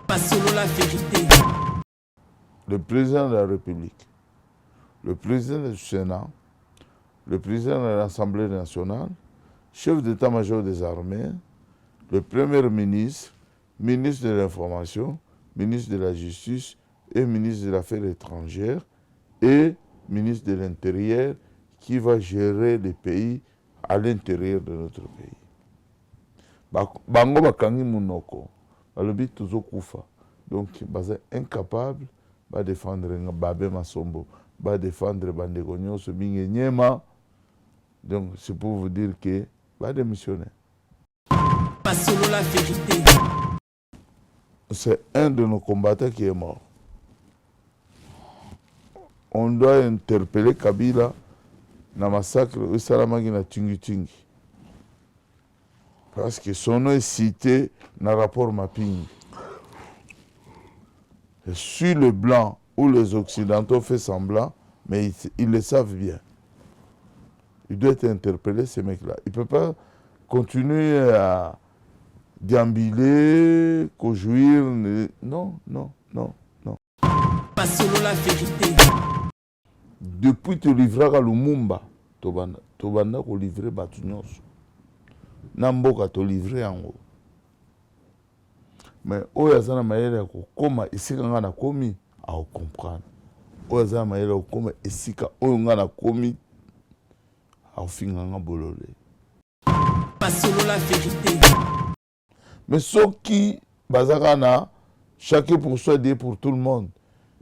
Pas solo la vérité. Le président de la République, le président du Sénat, le président de l'Assemblée nationale, chef d'état-major des armées, le premier ministre, ministre de l'Information, ministre de la Justice et ministre des Affaires étrangères et ministre de l'Intérieur qui va gérer les pays à l'intérieur de notre pays. Bango bakangi munoko, balobi tuzo kufa. Donc, baza incapable de défendre Babé Masombo, de défendre Bandeko Nyonso Binge Nyema. Donc, c'est pour vous dire que va démissionner. Pas solo la vérité. C'est un de nos combattants qui est mort. On doit interpeller Kabila dans le massacre au Salamagi na Tingi Tingi. Parce que son nom est cité dans le rapport mapping. Et sur le blanc où les Occidentaux font semblant, mais ils le savent bien. Il doit être interpellé, ces mecs-là. Il ne peut pas continuer à déambuler, jouir. Non, non, non, non. Pas solo la vérité. Depuis te livrer à Lumumba, Tobanda ko livrer batu nyonso. Namboka to livrer yango. Mais oyo azana mayele ko koma esika nga na komi a comprendre. Oyo azana mayele ko koma esika oyo nga na komi a finga nga bolole. Pas solo la vérité. Mais ceux qui bazaka na chacun pour soi, Dieu pour tout le monde.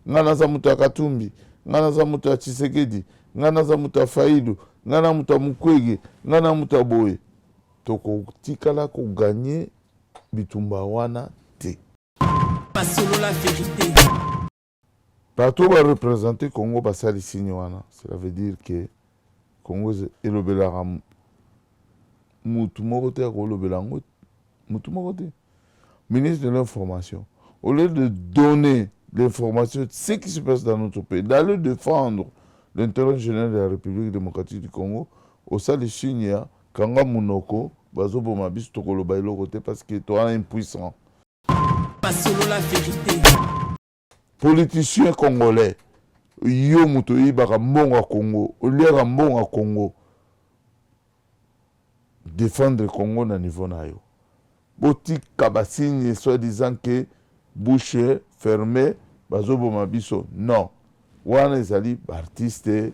Nga naza mutu ya Katumbi, nga naza mutu ya Tshisekedi, nga naza mutu ya Fayulu, nga na mutu ya Mukwege, nga na mutu ya Boye. Toko tikala ko gagner bitumba wana te. Pas solo la vérité. Partout va représenter Congo basali signe wana. Cela veut dire que Congo est le belara mutu moko te ko le belango mutu moko te. Ministre de l'information, au lieu de donner l'information de ce qui se passe dans notre pays, d'aller défendre l'intérêt général de la République démocratique du Congo, au sein de Chinia, Kanga Munoko, Bazo Bomabis Tokolo Bailo côté parce que tu es impuissant. Pas solo la vérité. Politiciens congolais, yo muto ibaka mbonga Congo, oliaka mbonga Congo, défendre le Congo na niveau na yo. Boti kabasigne soi-disant que bouche fermée, Bazo Bomabiso, non. Wana ezali artiste,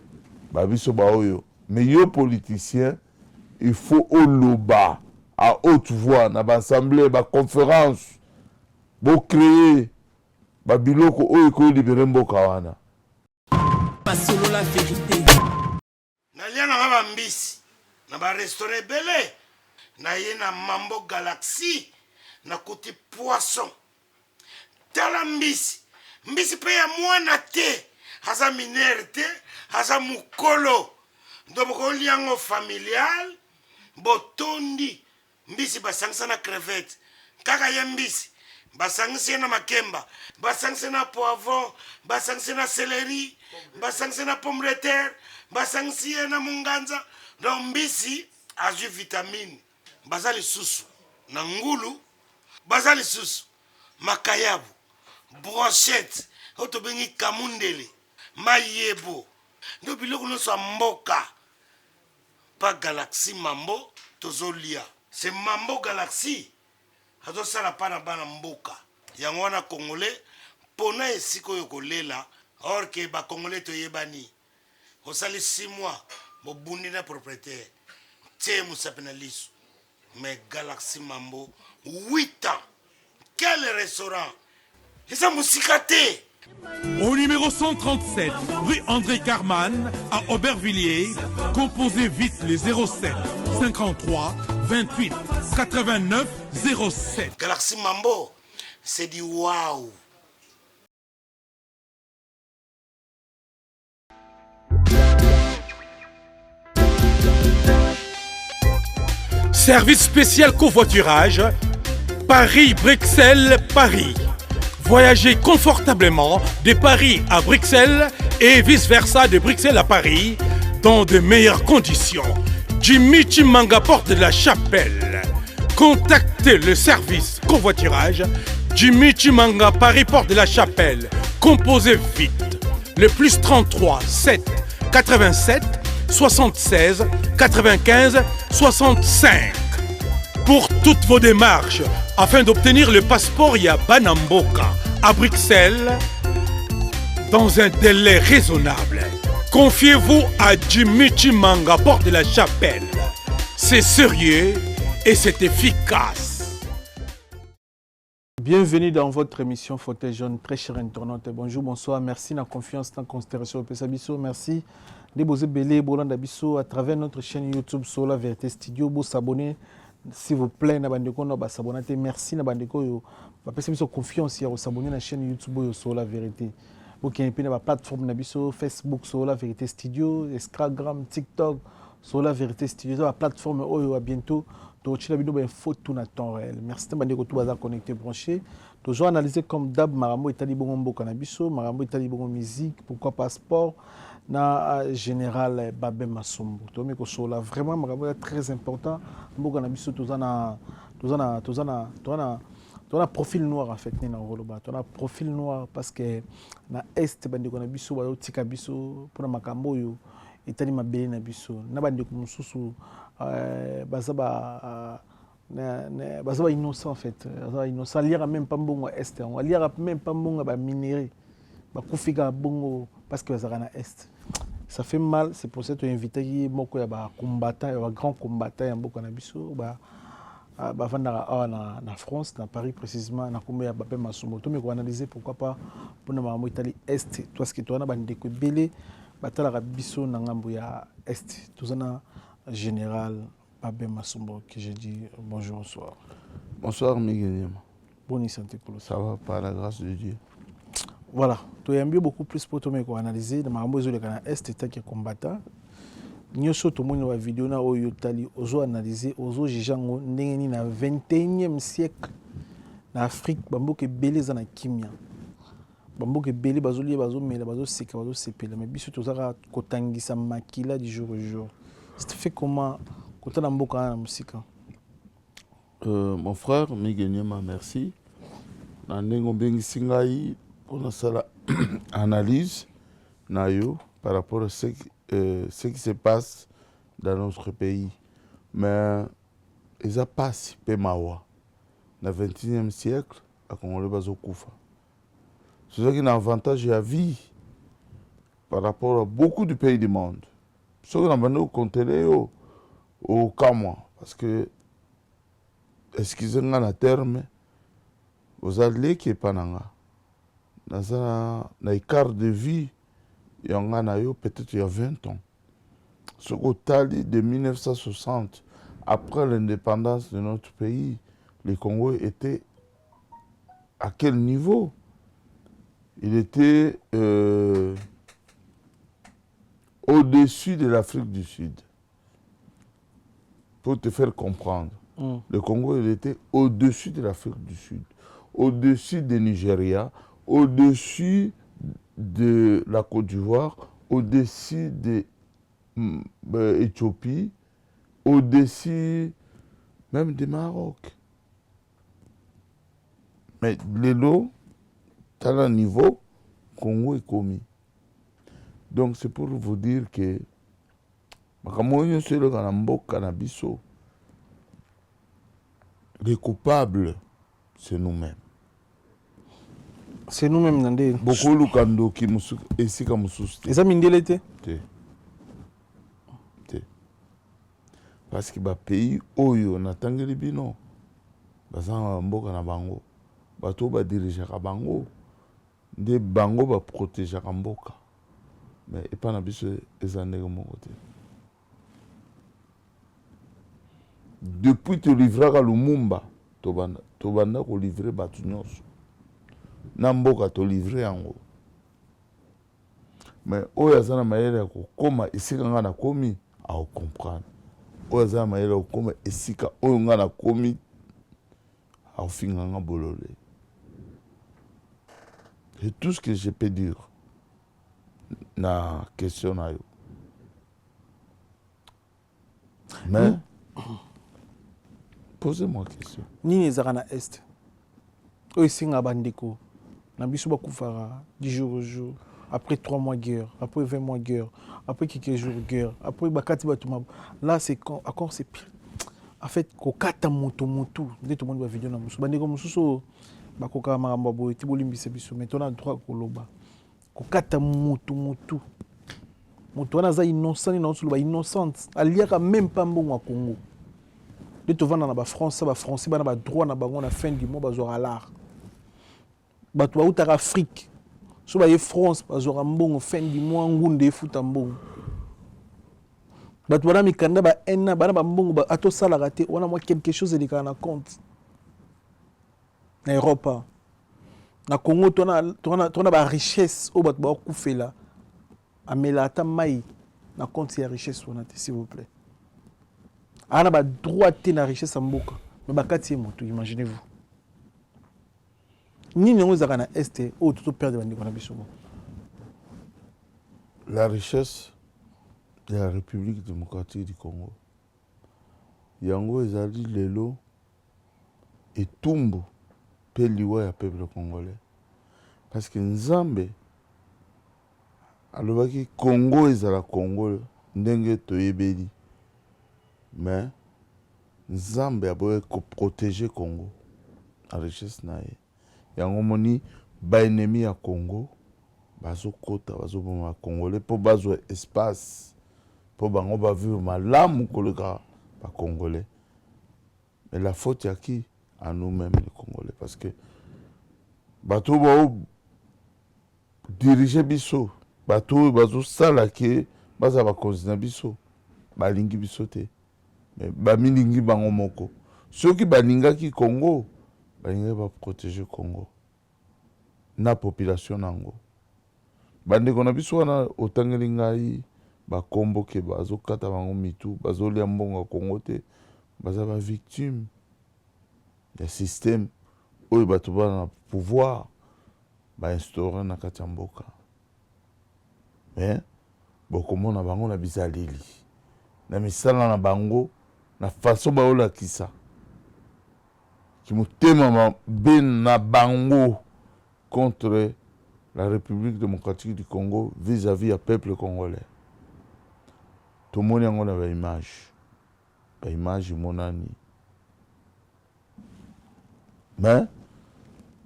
babiso baoyo. Mais yo politicien, il faut au loba, à haute voix, dans l'assemblée, dans la conférence, pour créer, pour biloko oyo ko libérer mboka wana. Pas solo la vérité. Nalia na ba mbisi, na ba restaurant belé, na ye na Mambo Galaxy, na kuti poisson. Tala mbisi, mbisi pe ya mwana te, haza minere te, haza mukolo. Ndoboko liango familial, botondi, mbisi basangisa na crevette. Kaka ye mbisi, basangisa na makemba, basangisa na poivron, basangisa na céleri, basangisa na pomme de terre, basangisa na munganza. Donc mbisi azu vitamine. Bazali susu, na ngulu, bazali susu, makayabu, brochette, otobengi kamundele, mayebo. Ndo biloko nyonso ya mboka. Pas Galaxy Mambo tozolia. C'est Mambo Galaxy. Azosala pa na bana mboka. Yango wana Congolais pona esiko yo kolela or que ba Congolais toyebani. Osali 6 mois bobundi na propriétaire. Tie musapena lisu. Mais Galaxy Mambo 8 ans. Quel restaurant? Et ça musicate. Au numéro 137, rue André Carman, à Aubervilliers, composez vite les 07 53 28 89 07. Galaxy Mambo, c'est du waouh. Service spécial covoiturage, Paris-Bruxelles-Paris. Voyagez confortablement de Paris à Bruxelles et vice-versa de Bruxelles à Paris dans de meilleures conditions. Jimmy Chimanga, porte de la Chapelle. Contactez le service covoiturage Jimmy Chimanga, Paris, Porte de la Chapelle. Composez vite. Le plus 33 7 87 76 95 65. Pour toutes vos démarches, afin d'obtenir le passeport Yabanamboka à Bruxelles, dans un délai raisonnable, confiez-vous à Jimmy Chimanga, Porte de la Chapelle. C'est sérieux et c'est efficace. Bienvenue dans votre émission Fauteuil Jaune, très cher internaute. Bonjour, bonsoir, merci de la confiance, de la considération au Pesabiso. Merci de vous abonner à travers notre chaîne YouTube Sola Vérité Studio. Vous s'abonner, s'il vous plaît, merci na bandeko. Vous confiance à vous abonner à la chaîne YouTube Sola Vérité. Vous qui avez la plateforme Facebook Sola Vérité Studio, Instagram, TikTok Sola Vérité Studio, la plateforme à bientôt. Donc, tu as une photo en temps réel. Merci de vous connecter, branché. Toujours analysé comme d'hab, Marambo Italie Bongo Cannabiso, Marambo Italie Bongo musique, pourquoi passeport, na général Babé Massombo. Donc, vraiment, Marambo est très important. Bongo Cannabiso, tout un profil noir en fait. Tu as un profil noir parce que na Est, Bandi Cannabiso, Tika Biso, pour Makambo, Italie Mabé Nabiso, Nabandi Kumususu. Bazaba innocent en fait, innocent. Lire même pas bon est, on lire même pas bon ba minerai, ba kufika bongo parce que bazana est. Ça fait mal, c'est pour ça que tu as invité moko ya ba combattant, ya grand combattant ya mboka na biso ba vandara na France, dans Paris précisément, na kombe ya Babé Massombo. To me ko analyser pourquoi pas pour na mamo Italie est, toi ce que toi na ba ndeko belé batala biso na ngambo ya est. Tout ça na général Babé Massombo, que je dis bonjour, bonsoir. Bonsoir Miguel. Bonne santé pour ça va par la grâce de Dieu. Voilà, tu as beaucoup plus pour te analyser. Dans ma maison, le Canada Est qui est combattant. Nous sommes dans la vidéo où nous analysé, nous jugeons dans le 21e siècle en Afrique, bambo ke belé za na kimia. Bambo ke belé bazoli bazomela bazoseka bazosepela mais biso tozaka kotangisa makila du jour au jour. Ça fait comment quand on a beaucoup de musique? Mon frère, Miguel, merci. Nandengo bengi singai pour notre analyse nayo par rapport à ce qui se passe dans notre pays. Mais ils ont passé Pemawa dans le 21e siècle à Congolais Bazokoufa. C'est ça qui est un avantage à vie par rapport à beaucoup de pays du monde. Ce qu'on a besoin de contrôler au Kamwa, parce que excusez-moi le terme, vous allez qui est pas dans un écart de vie, il y a peut-être il y a 20 ans. Ce qu'on de 1960, après l'indépendance de notre pays, le Congo était à quel niveau? Il était au-dessus de l'Afrique du Sud. Pour te faire comprendre, le Congo il était au-dessus de l'Afrique du Sud, au-dessus du Nigeria, au-dessus de la Côte d'Ivoire, au-dessus de l'Éthiopie, au-dessus même du Maroc. Mais les lots, à un niveau, Congo est commis. Donc c'est pour vous dire que les coupables, c'est nous-mêmes. C'est nous-mêmes, Nandé. Beaucoup de kando qui nous ici comme sous. Et ça, Mindelete? Parce que le pays où on a tangué les bino, bazan mboka na bango, bato ba diriger ka bango, de bango ba protéger ka mboka. Mais et pas na biso ezande ko mon côté. Depuis te livrer à Lumumba, tobanda ko livrer batu nyonso. Na mboka to livrer yango. Mais oyo azana mayele ko koma isika nga na komi a comprendre. Oyo azana mayele ko koma isika oyo nga na komi a finga nga bolole. C'est tout ce que je peux dire na question na yo. Mais posez-moi une question. Ni les Arana Est. oyo esenga bandeko na biso bakufaka 10 jours au jour, après 3 mois guerre, après 20 mois guerre, après quelques jours guerre, après bakati batuma. Là c'est encore c'est pire. En fait kokata moto nde tout le monde va vidéo na musu bandeko mususu bakoka makambo boye tibolimbisa biso mais tona droit koloba kokata moto moto wana za innocent na solo ba innocente aliaka même pas mbongo à Congo de to vanda na ba français bana ba droit na bango na fin du mois bazora l'art bato ba utaka Afrique so ba ye France bazora mbongo fin du mois ngunde futa mbongo bato wana mikanda ba ena bana ba mbongo ba ato sala raté wana moi quelque chose de na compte na Europa na Congo tona ba richesse o bato ba kufela amela ata mai na compte ya richesse wana te s'il vous plaît ana ba droit te na richesse mboka mais bakati moto imaginez-vous nini ngo zaka na este o tout perdre bandiko na biso. La richesse de la République démocratique du Congo yango ezali lelo etumbu pe liwa ya peuple congolais parce que nzambe alobaki Congo ezala Congo ndenge toyebeli mais nzambe aboye ko protéger Congo la richesse na ye yango moni ba ennemi ya Congo bazokota bazoboma congolais po bazwa espace po bango ba vivre malamu koleka ba congolais mais la faute ya qui à nous-mêmes les congolais parce que bato ba diriger biso bato bazo sala ke baza ba konzina biso balingi biso te mais ba milingi bango moko ceux qui balingaki Congo balingi ba protéger Congo na population nango bandeko na biso wana otangeli ngai bakombo ke bazokata bango mitu bazolia mbongo ya Congo te baza ba victime ya système oyo bato bana pouvoir ba instaurer na kati ya mboka mais bokomona bango na bizaleli na misala na bango na façon baolakisa kimotema ben na bango contre la République démocratique du Congo vis-à-vis du peuple congolais. Tout le monde a une image monani. Mais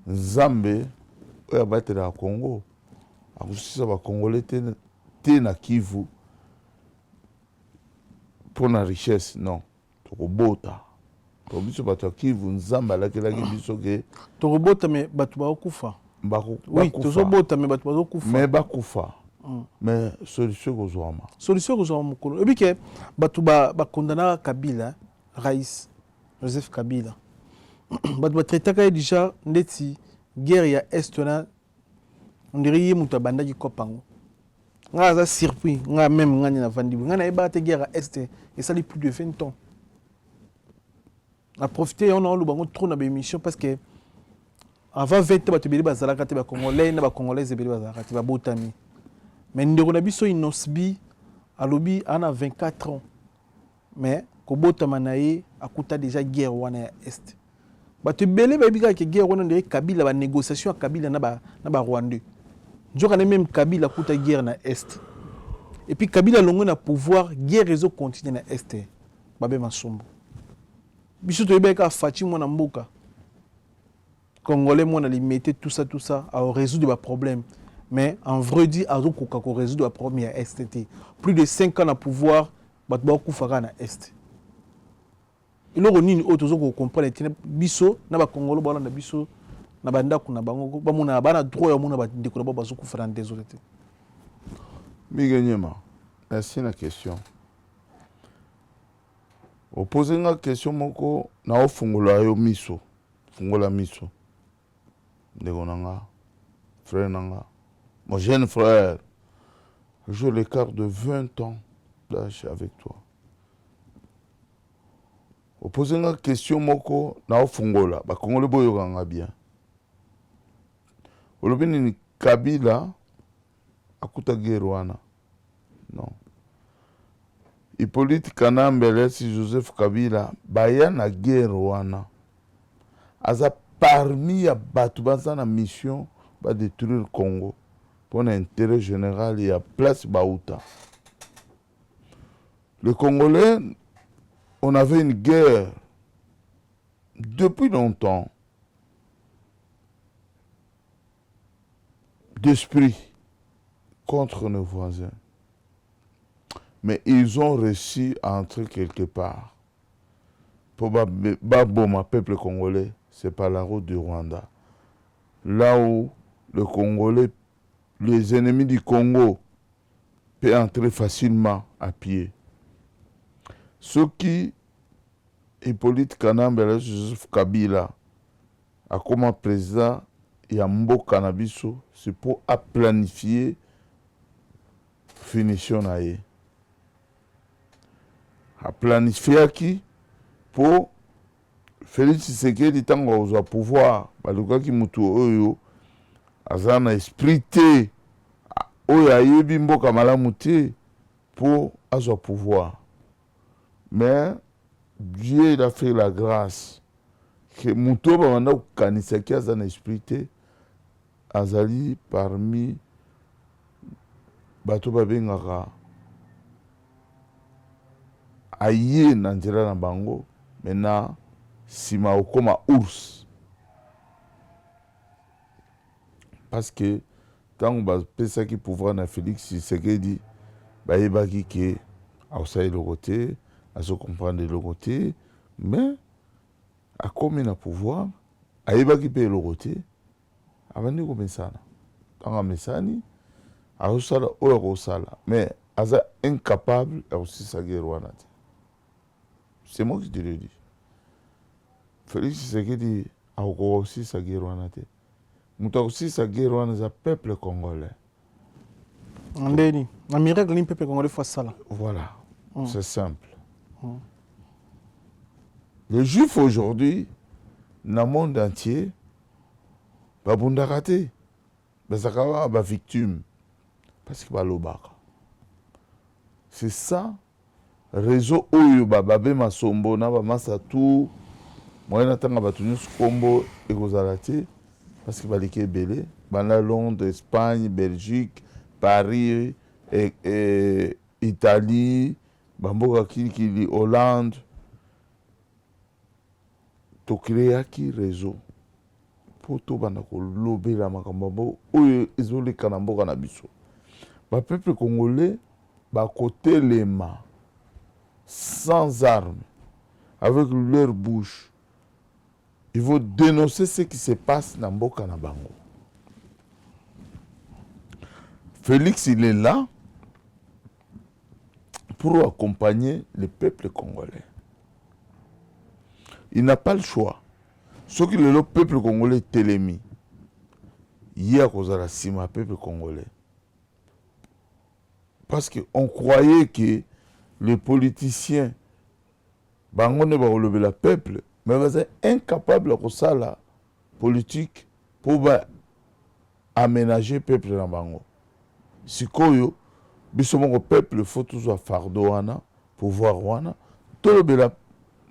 Nzambe oya battre la Congo, akusisa ba Congolais te na Kivu pour la richesse non, tokobota. Pour biso bato Kivu Nzambe alakelaki biso ke tokobota mais bato ba okufa. Oui, tozobota mais bato bazokufa. Mais bakufa. Mais solution kozwama. Solution kozwama mukolo. Ebi ke bato ba condamna Kabila, Raïs, Joseph Kabila. Bato ba traitaka déjà ndeti guerre ya Est na on dirait ye muta bandaki kopango. Nga za surpris, nga même ngani na vandi. Nga na eba te guerre ya Est et ça li plus de 20 ans. A profiter on a le bango trop na ba émission parce que avant 20 ans, tu bazalaka te ba Congolais na ba Congolais ebeli bazalaka te ba botami. Mais ndeko na biso inosbi alobi ana 24 ans. Mais ko botama na ye akuta déjà guerre wana ya Est. Ba te belé ba bika ke guerre wana ndeko Kabila ba négociation ya Kabila na ba Rwandais. Njoka na même Kabila akuta guerre na Est. Et puis Kabila longo na pouvoir guerre réseau continue na Est. Ba be masombo. Biso to yebeka Fati mwana mboka. Congolais, moi, on a limité tout ça, à résoudre les problèmes. Mais en vrai dit, à résoudre les problèmes à STT. Plus de 5 ans à pouvoir, il y a beaucoup de Est. Et là, on a une autre chose qu'on comprend. Biso, na ba Congolais, na biso, na banda kuna bango, ba mona bana droit ya mona ba ndeko ba bazo kufara désolé. Miganyema. Merci la question. Opposer une question moko na ofungola yo miso. Fungola miso. Ndegonanga, frère Nanga, mon jeune frère, j'ai l'écart de 20 ans d'âge avec toi. Opposer une question moko na ofungola, ba Congolais boyokanga bien. Olobini ni Kabila akuta guerre wana. Non. Hippolyte Kanambele si Joseph Kabila baya na guerre wana. Aza parmi ya bato baza na mission va détruire le Congo pour l'intérêt général et à place Baouta. Les Congolais, on avait une guerre depuis longtemps d'esprit contre nos voisins. Mais ils ont réussi à entrer quelque part. Pour Baboma, peuple congolais, c'est par la route du Rwanda. Là où le Congolais, les ennemis du Congo peuvent entrer facilement à pied. Ce qui, Hippolyte Kanambele, Joseph Kabila, a comme président, il y a Mboka Nabiso, c'est pour planifier finition naïe. A planifié qui pour Félix Tshisekedi tango au pouvoir, baluka ki mutu oyo azana esprit te oyo ayebi mboka malamu te pour azwa pouvoir. Mais Dieu il a fait la grâce que mutu ba manda kanisa ki azana esprit te azali parmi bato babengaka aye na nzela na bango maintenant sima okoma ours parce que tant bapesaki pouvoir na Félix Tshisekedi bayebaki ke aosali eloko te azokomprendre eloko te mais akomi na pouvoir ayebaki mpe eloko te abandi komesana ntango amesani azosala oyo akosala mais aza incapable ya kosisa guerre wana te. C'est moi qui te le dis. Félix Tshisekedi a aussi sa guerre wana te. Muta aussi sa guerre wana za peuple congolais. Ndeni, na miracle ni peuple congolais fait ça là. Voilà, c'est simple. Les Juifs aujourd'hui, dans le monde entier, babundaka te. Bazakawa ba victime parce que balobaka. C'est ça. Réseau oyo bababe masombo na bamasa tout moyena tanga batu nyonso kombo ekozala te parce que baleki ebele banda Londres, Espagne, Belgique, Paris, Italie, bamboka kilikili, Hollande. Tokreaki réseau po tobanda kolobela makambo oyo ezoleka na mboka na biso. Ba peuple congolais bakotelema sans armes, avec leur bouche, ils vont dénoncer ce qui se passe dans Mboka na bango. Félix, il est là pour accompagner le peuple congolais. Il n'a pas le choix. Ce qui est le peuple congolais télémi, il y a cause à la cima peuple congolais. Parce qu'on croyait que les politiciens, bango ne ba relever le peuple, mais ils sont incapables de faire la politique pour aménager le peuple dans bango. Si koyo, biso mon peuple faut toujours fardeau wana, pouvoir wana, tout le bela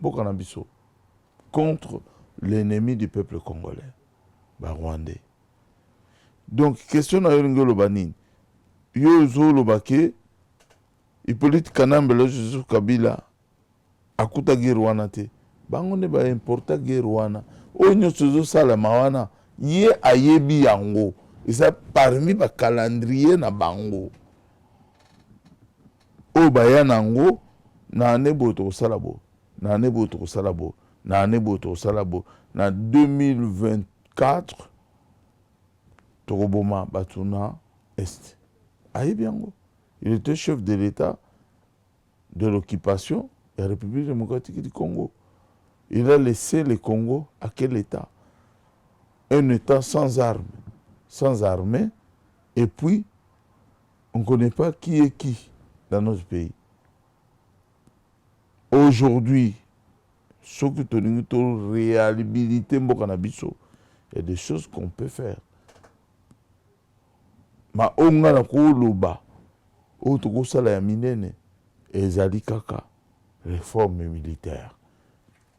bokana biso contre l'ennemi du peuple congolais, ba rwandais. Donc question na yongolo banini. Yo zo lobake Hippolyte Kanambele Joseph Kabila akuta guerre wana te bango ne ba importa guerre wana onyo sozo sala mawana ye ayebi yango isa parmi ba calendrier na bango o baya nango na nebo to sala bo na nebo to sala bo na nebo to sala bo na 2024 tokoboma batuna est ayebi yango. Il était chef de l'État de l'occupation de la République démocratique du Congo. Il a laissé le Congo à quel État? Un État sans armes, sans armée, et puis on ne connaît pas qui est qui dans notre pays. Aujourd'hui, ce que tu as dit, réhabiliter Mbokanabiso, il y a des choses qu'on peut faire. Ma onga na koloba o to kosala ya minene ezali kaka réforme militaire.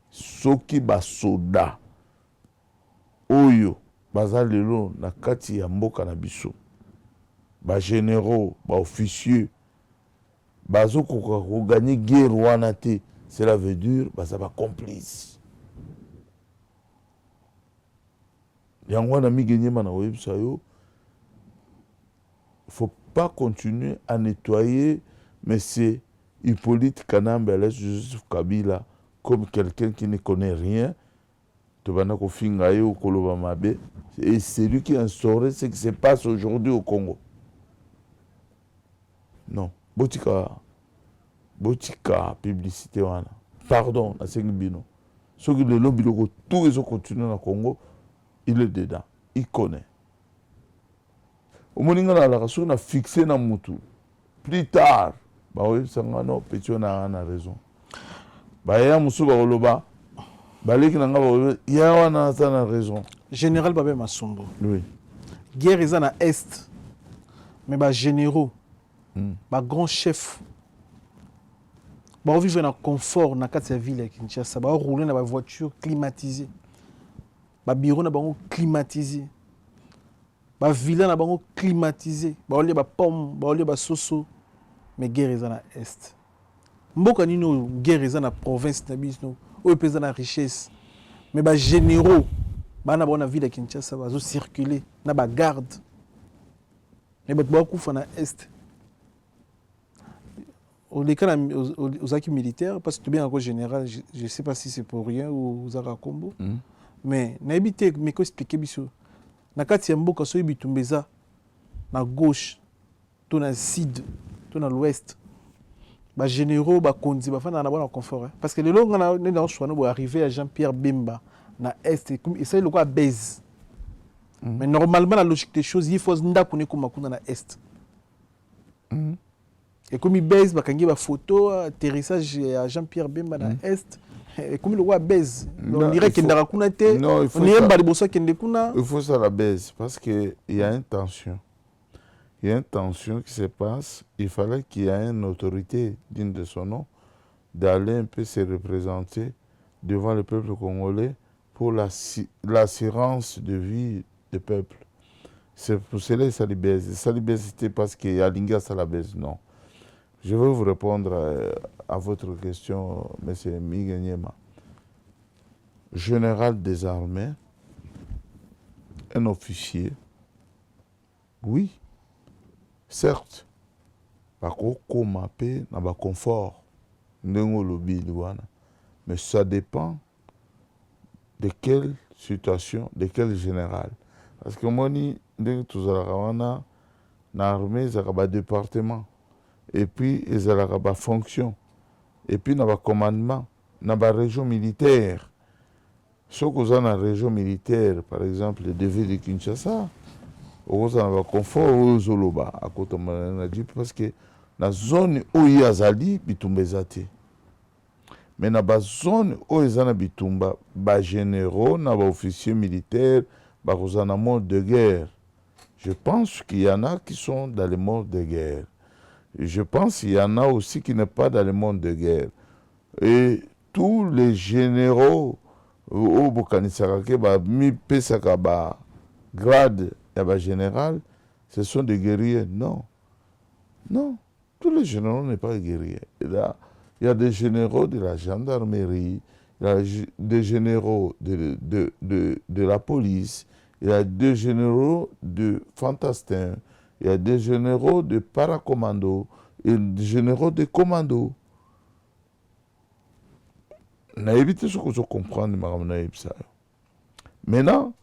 Soki ba soda oyo baza lelo na kati ya mboka na biso bagénéraux baofficier bazokoka koganye guerre wana te, cela veut dire baza bacomplice. Yango wana migenyema na oyebisa yo, faut pas continuer à nettoyer M. Hippolyte Kanambele, Joseph Kabila, comme quelqu'un qui ne connaît rien. Et c'est lui qui a instauré ce qui se passe aujourd'hui au Congo. Non. Botika publicité wana. Pardon, na Sengbino. Ceux qui le lobby tout ils ont continué dans le Congo, il est dedans. Il connaît. Au moment où on a fixé na mutu. Plus tard, bah oui, ça non, petit on a raison. Bah ya musu ba oloba, baleki nanga ba ya wana na raison. Général Babé Masombo. Oui. Guerre est na est. Mais ba généraux, ba grand chef. Ba vivre dans confort na kati ya ville ya Kinshasa, ba rouler na ba voiture climatisée. Ba bureau na bango climatisé. Ba villa na bango climatisé. Ba olie ba pomme, ba olie ba soso. Mais guerre est na est. Mboka nino guerre est na province na biso, o pesa na richesse. Mais ba généraux, ba na bona ville ya Kinshasa ba zo circuler na ba garde. Mais ba kufa na est. Aux acquis militaires, parce que tu es bien encore général, je ne sais pas si c'est pour rien ou aux Zara Combo. Mais na habité mais ko expliquer biso. Na kati ya mboka so ibitumbeza na gauche, to na sud, to na l'ouest. Ba généraux ba konzi ba fana na bona confort parce que le long na choix no arriver à Jean-Pierre Bemba na est et ça le quoi base. Mais normalement la logique des choses, il faut ndako ne kuma kuna na est. Et comme il baise, bah, quand il y a une photo, atterrissage à Jean-Pierre Bemba dans l'Est, et comme il voit baise, on dirait qu'il n'y a pas de non, il faut ça la baise, parce qu'il y a une tension. Il y a une tension qui se passe. Il fallait qu'il y ait une autorité digne de son nom d'aller un peu se représenter devant le peuple congolais pour l'assurance de vie du peuple. C'est pour cela que ça les baise. Ça les baise, c'était parce qu'il y a l'Inga, ça la baise, non. Je vais vous répondre à votre question, M. Miganyema. Général des armées, un officier, oui, certes, par contre, mapé n'a pas confort, mais ça dépend de quelle situation, de quel général. Parce que moi, dès que tout ça, l'armée, c'est un département. Et puis, ils ont des fonctions. Et puis, ils ont des commandements. Ils ont des régions militaires. Si vous avez une région militaire, par exemple, le devait de Kinshasa, vous avez un confort aux Zoloba, à côté de parce que la zone où il y a Zali, Bitumba Zate. Mais dans la zone où il y a Bitumba, les généraux, les officiers militaires, ils ont un mode de guerre. Je pense qu'il y en a qui sont dans le mode de guerre. Je pense qu'il y en a aussi qui n'est pas dans le monde de guerre. Et tous les généraux au Bokanisarake, grade et général, ce sont des guerriers. Non. Non. Tous les généraux ne sont pas guerriers. Et là, il y a des généraux de la gendarmerie, il y a des généraux de la police, il y a des généraux de fantassins, il y a des généraux de paracommando et des généraux de commando. Naïvité, ce que je comprends, maintenant,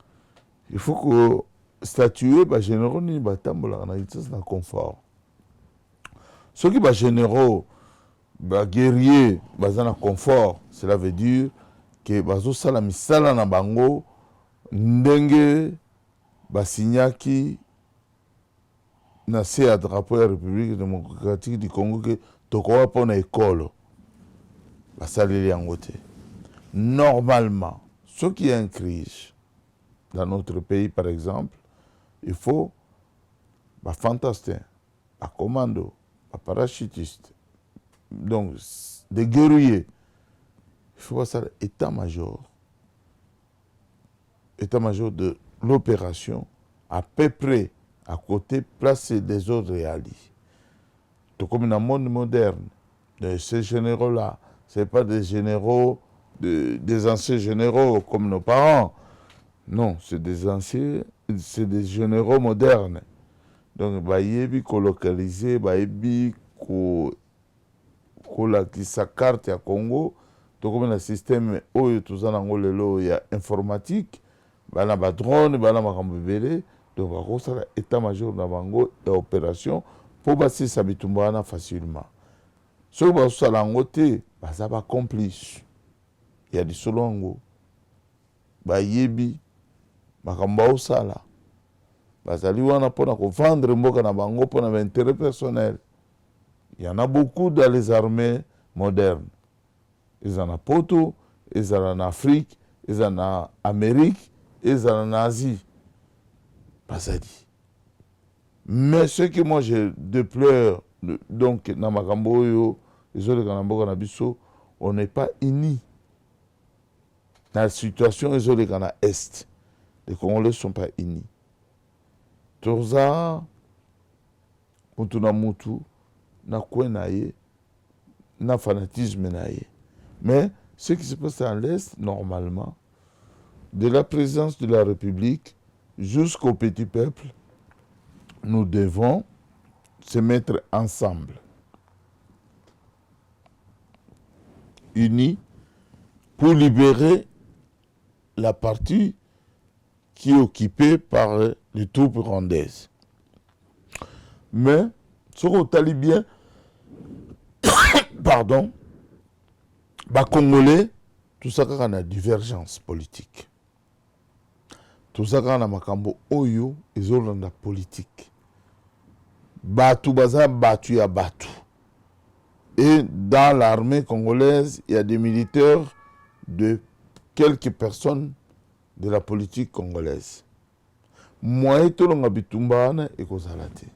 il faut que statuer les généraux ni les confort. Ceux qui sont généraux, guerriers, dans confort, cela veut dire que les salamisala na bango ndenge basinyaki na se à drapeau de la République démocratique du Congo que tokoa pour na école basaleli yango te. Normalement, ce qui est en crise dans notre pays par exemple, il faut fantastin, commando, parachutiste, donc des guerriers. Il faut ça état-major état-major de l'opération, à peu près à côté, place des autres réalités. Tout comme dans le monde moderne, ces généraux-là, ce n'est pas des généraux, des anciens généraux comme nos parents. Non, c'est des anciens, c'est des généraux modernes. Donc, bayebi colocalisé, bayebi kolakisa carte ya Congo, tout comme le système oyo tozana ngolelo ya informatique, bana ba drone, bana makambo belé, donc bakosala état-major na bango ya opération pour basisa bitumba wana facilement. Soki basala yango te, baza ba complice ya lisolo yango, bayebi makambo osala, bazali wana mpona kovendre mboka na bango mpona ba intérêt personnel. Il y en a beaucoup dans les armées modernes. Ils en ont poto, ils en ont en Afrique, ils en ont en Amérique, ils en ont en Asie. Pas ça dit. Mais ce que moi je déplore, donc, dans ma camboyo, les autres Kanambo Kanabiso, on n'est pas unis. Dans la situation, les autres Kana Est, les Congolais ne sont pas unis. Torza, Mutuna Mutu, na kwe na ye, na fanatisme na ye. Mais ce qui se passe à l'Est, normalement, de la présidence de la République jusqu'au petit peuple, nous devons se mettre ensemble, unis, pour libérer la partie qui est occupée par les troupes rwandaises. Mais, ce qu'on t'a bien, pardon, les Congolais, tout ça quand on a divergence politique. Tout ça quand on a makambo oyo, ils ont la politique. Batu baza batu ya batu. Et dans l'armée congolaise, il y a des militaires de quelques personnes de la politique congolaise. Moi, tout le monde bitumba na ekozalate.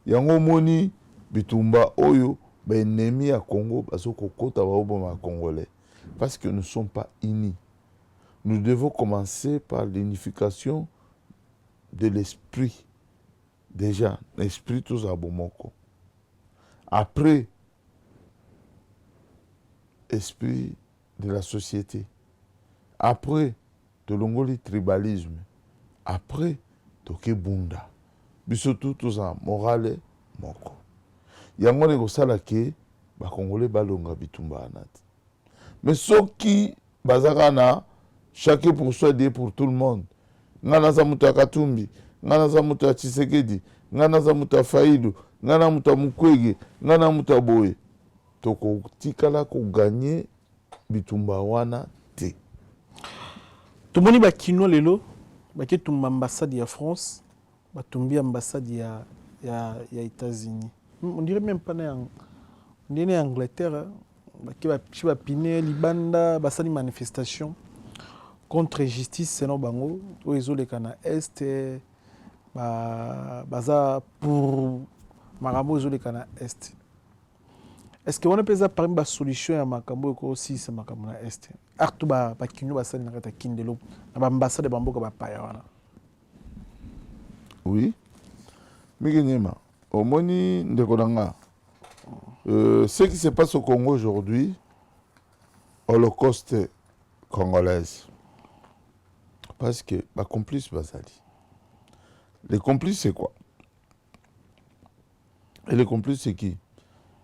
Yango moni bitumba oyo ba ennemi ya Congo basoko kota ba oboma congolais parce que nous ne sommes pas unis. Nous devons commencer par l'unification de l'esprit. Déjà, l'esprit tous à bomoko. Après, esprit de la société. Après, de l'ongoli tribalisme. Après, toke bunda. Bisotu tous en morale moko. Yango ne kosala ke ba Congolais balonga bitumba anati. Mais ceux qui bazaka na chacun pour soi, Dieu pour tout le monde. Ngana za muta Katumbi, ngana za muta Tshisekedi, ngana za muta Fayulu, ngana muta Mukwege, ngana muta Boye. Toko tikala ko gagner bitumba wana te. Tomoni ba kino lelo, ba ke tumba ambassade ya France. Batumbi ambassade ya États-Unis. On dirait même pas en Angleterre. Qui va piner Libanda, basani manifestation contre justice selon bango. Où ils ont les cana est, baza pour Marambo ils ont les cana est. Est-ce qu'on a pas parmi la solution à Makambo aussi c'est Makambo na est. Artu ba kino basani na kata kindelo na ambassade bambo ka ba payawana. Oui. Migenyema, omoni ndekodanga. Ce qui se passe au Congo aujourd'hui, Holocauste congolaise. Parce que les complices basali. Les complices c'est quoi? Et les complices c'est qui?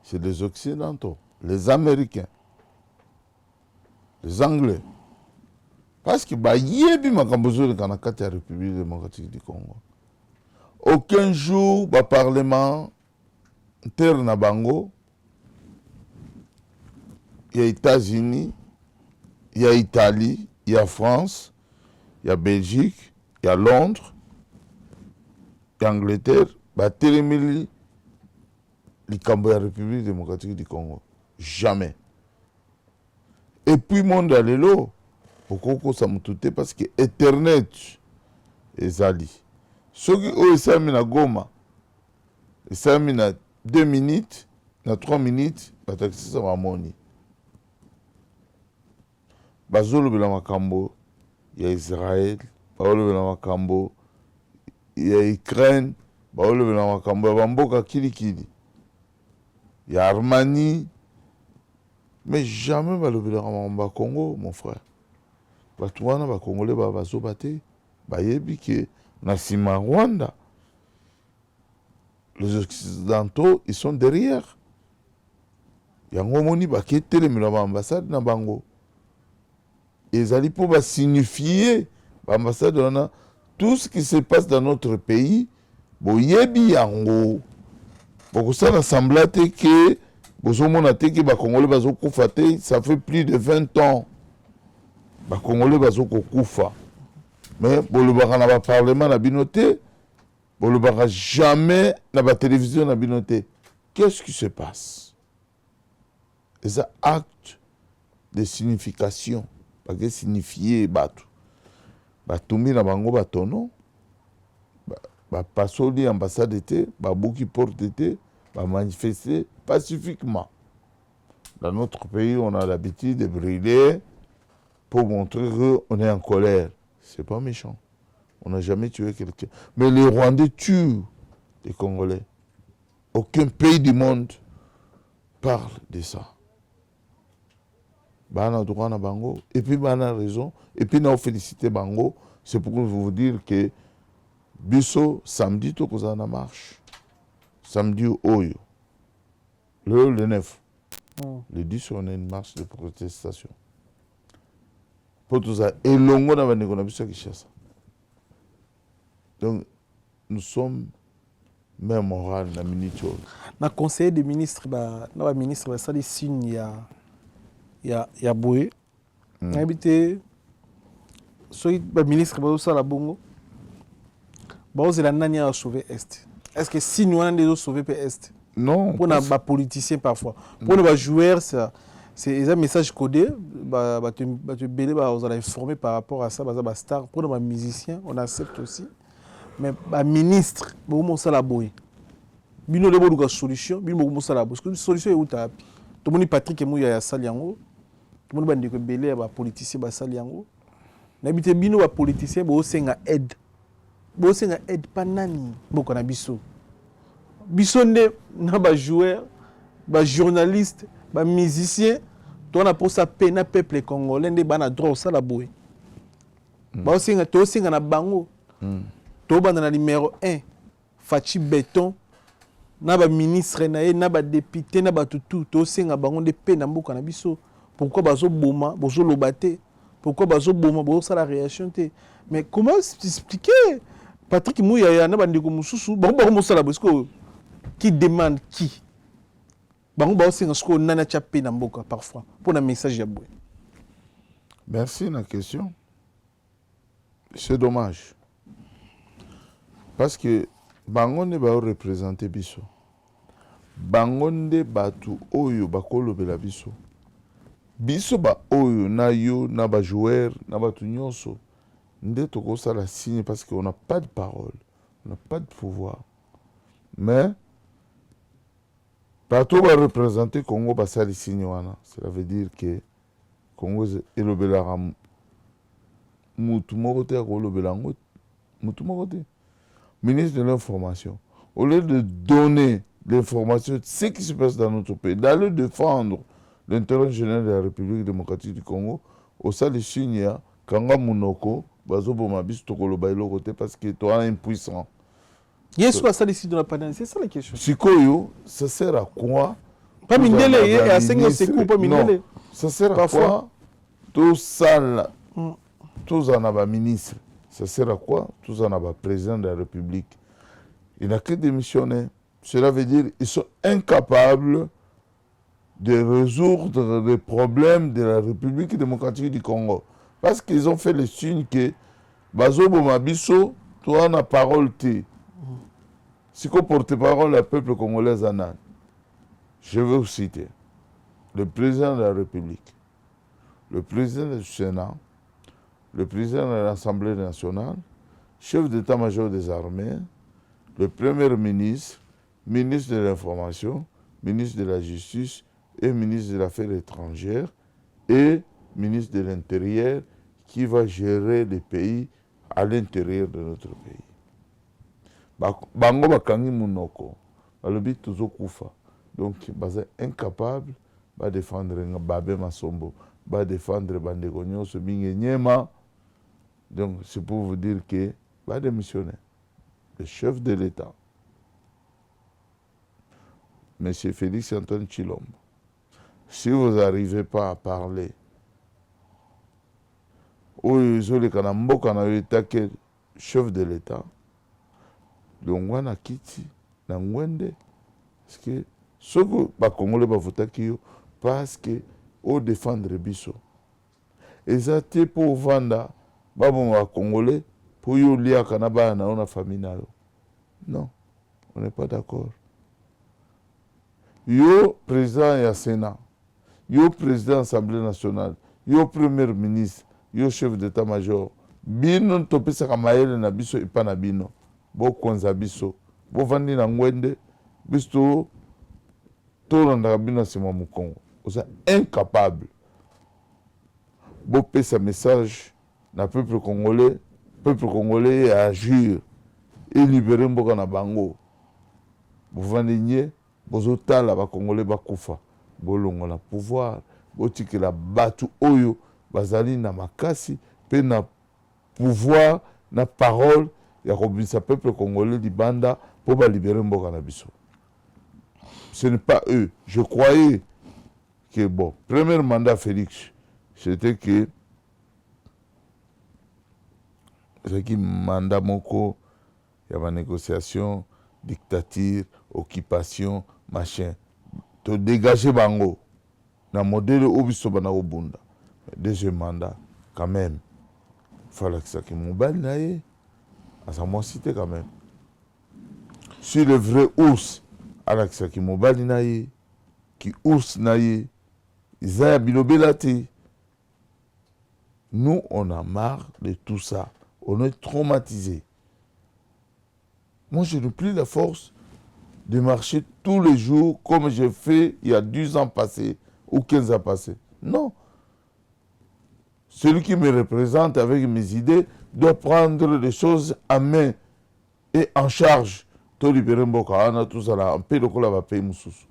C'est les Occidentaux, les Américains, les Anglais. Parce que yebi makambozo de Kanakati à la République démocratique du Congo. Aucun jour, le Parlement interne na bango, il y a États-Unis, il y a Italie, il y a France, il y a Belgique, il y a Londres, il y a Angleterre, Télémili, de la République démocratique du Congo. Jamais. Et puis, monde à l'élo, pourquoi ça me toutait? Parce que Internet est ali. Ceux qui ont essayé à Goma, essayé à 2 minutes, na 3 minutes, bataxi ça va moni. Bazolo bila makambo il y a Israël, il y a Ukraine, il y a Bamboka Kili, il y a Armani, mais jamais le Congo, mon frère. Batouana, les Congolais, Nassima Rwanda. Les Occidentaux, ils sont derrière. Yango moni bakete le ambassade na bango. Ils allaient pour signifier l'ambassade tout ce qui se passe dans notre pays. Boyebi yango. Beaucoup ça rassemble que bozomona te que ba Congolais bazo kufa te, ça fait plus de 20 ans. Ba Congolais bazo kufa. Mais bolobaka na ba parlement na binoté, bolobaka jamais na ba télévision na binoté. Qu'est-ce qui se passe? C'est un acte de signification. Parce que signifier batu. Batumbi na bango batono. Pasoli ambassade était, Babouki porte était, manifester pacifiquement. Dans notre pays, on a l'habitude de brûler pour montrer qu'on est en colère. C'est pas méchant. On n'a jamais tué quelqu'un. Mais les Rwandais tuent les Congolais. Aucun pays du monde parle de ça. Bana droit na bango. Et puis Bana a raison. Et puis nous félicité bango. C'est pour vous dire que Bisso, samedi, tout ça en marche. Samedi, Oyo. Le 9. Le 10, on a une marche de protestation. Pour tout ça. Et l'ongo n'a pas de ça. Donc, nous sommes même moral na minute. Na conseiller des ministres, na ministre, ça des signes, il y a Boué. Habité, soit le ministre, ça la bongo. C'est la nani à sauver Est. Est-ce que si nous avons sauvé Est? Non. Pour les politiciens parfois. Pour les joueurs, c'est un message codé. Vous allez informer par rapport à ça. Star. Pour les musiciens, on accepte aussi. Mais les ministres, vous avez la boue. Vous avez une solution. Vous avez la boue. Parce que la solution est où? Tout le monde Patrick et moi, il y a Saliango. Tout le monde a dit les politiciens sont Saliango. N'habitez pas les politiciens, vous avez aide. Bosenga aide pas nani boko na biso nde na ba joueur ba journaliste ba musicien to na pour ça pena peuple congolais nde bana droit ça la boy bosenga to senga na bango to bana na numéro 1 Fachi Béton na ba ministre na ye na ba député na ba tutu to senga bango nde pena mboka na biso pourquoi bazo boma bozo lobaté pourquoi bazo boma bozo ça la réaction te mais comment expliquer Patrick Mouya na bandiko mususu bango mosala bosco qui demande qui bango ba osenga sko nana chapé na mboka parfois pour un message ya boy. Merci la question. C'est dommage. Parce que bango ne ba représenter biso. Bango nde batu oyo bakolo bela biso. Biso ba oyo na yo na ba joueur na batu nyonso. Ça la signe parce qu'on n'a pas de parole, on n'a pas de pouvoir. Mais, partout va représenter Congo, ça les signe. Cela veut dire que Congo est le Bélaram. Moutoumorote a le Bélango. Moutoumorote. Ministre de l'Information. Au lieu de donner l'information de ce qui se passe dans notre pays, d'aller défendre l'intérêt général de la République démocratique du Congo, au sein des signes, Kanga Mounoko, parce que tu es impuissant. Yes, ça décide de la pandémie, c'est ça la question. Sikoyo, ça sert à quoi? Pas Mindele, et à 5 ans, c'est quoi, pas Mindele? Ça sert à quoi? Tout ça, tous en ont ministre. Ça sert à quoi? Tous en ont président de la République. Il n'a que démissionné. Cela veut dire qu'ils sont incapables de résoudre les problèmes de la République démocratique du Congo. Parce qu'ils ont fait le signe que Bazobo Mabiso, toi, na parole T. Si qu'on porte parole au peuple congolais, je vais vous citer le président de la République, le président du Sénat, le président de l'Assemblée nationale, chef d'état-major des armées, le premier ministre, ministre de l'Information, ministre de la Justice et ministre des Affaires étrangères et ministre de l'Intérieur qui va gérer les pays à l'intérieur de notre pays. Bango bakangi munoko, balobi tuzo kufa. Donc, baza incapable de défendre Babé Masombo, de défendre Bandegonyo, ce Nyema. Donc, c'est pour vous dire que va démissionner. Le chef de l'État, M. Félix Antoine Tshilombo, si vous n'arrivez pas à parler, ou les Kanamboka n'a été chef de l'État, le Ngwana Kiti, na Ngwende, parce que ceux qui les Congolais votaki parce que au défendre biso. Et ça c'est pour vendre les Congolais pour y lier Kanaba na ona famille na yo. Non, on n'est pas d'accord. Yo président et Sénat, yo président de l'Assemblée nationale, yo premier ministre, yo chef d'état-major, bino topesa kamayele na biso ipa na bino, bo konza biso, bo vandi na Ngwende, biso tolanda bino sima mukongo. Vous êtes incapable. Bo pesa message na peuple congolais à agir et libérer mboka na bango. Bo vandi bozotala ba congolais bakufa, bolongo na pouvoir, botikela batu oyo bazali na makasi pe na pouvoir na parole ya kobisa peuple congolais libanda pour ba libérer mboka na biso. Ce n'est pas eux. Je croyais que bon, premier mandat Félix, c'était que c'est un mandat moko, il y avait négociation, dictature, occupation, machin. To dégager bango na modèle obiso bana obunda. Deuxième mandat, quand même, il fallait que ça qui m'oublie naïe, à sa moi cité quand même. Sur le vrai ours, alors que ça qui m'oublie naïe, qui ours naïe, ils ont bilobelati. Nous, on a marre de tout ça. On est traumatisés. Moi, je n'ai plus la force de marcher tous les jours comme j'ai fait il y a 10 ans passés ou 15 ans passés. Non. Celui qui me représente avec mes idées doit prendre les choses en main et en charge. To libérer mboka, on a tout ça là, on paye le coup là, on va payer moussous.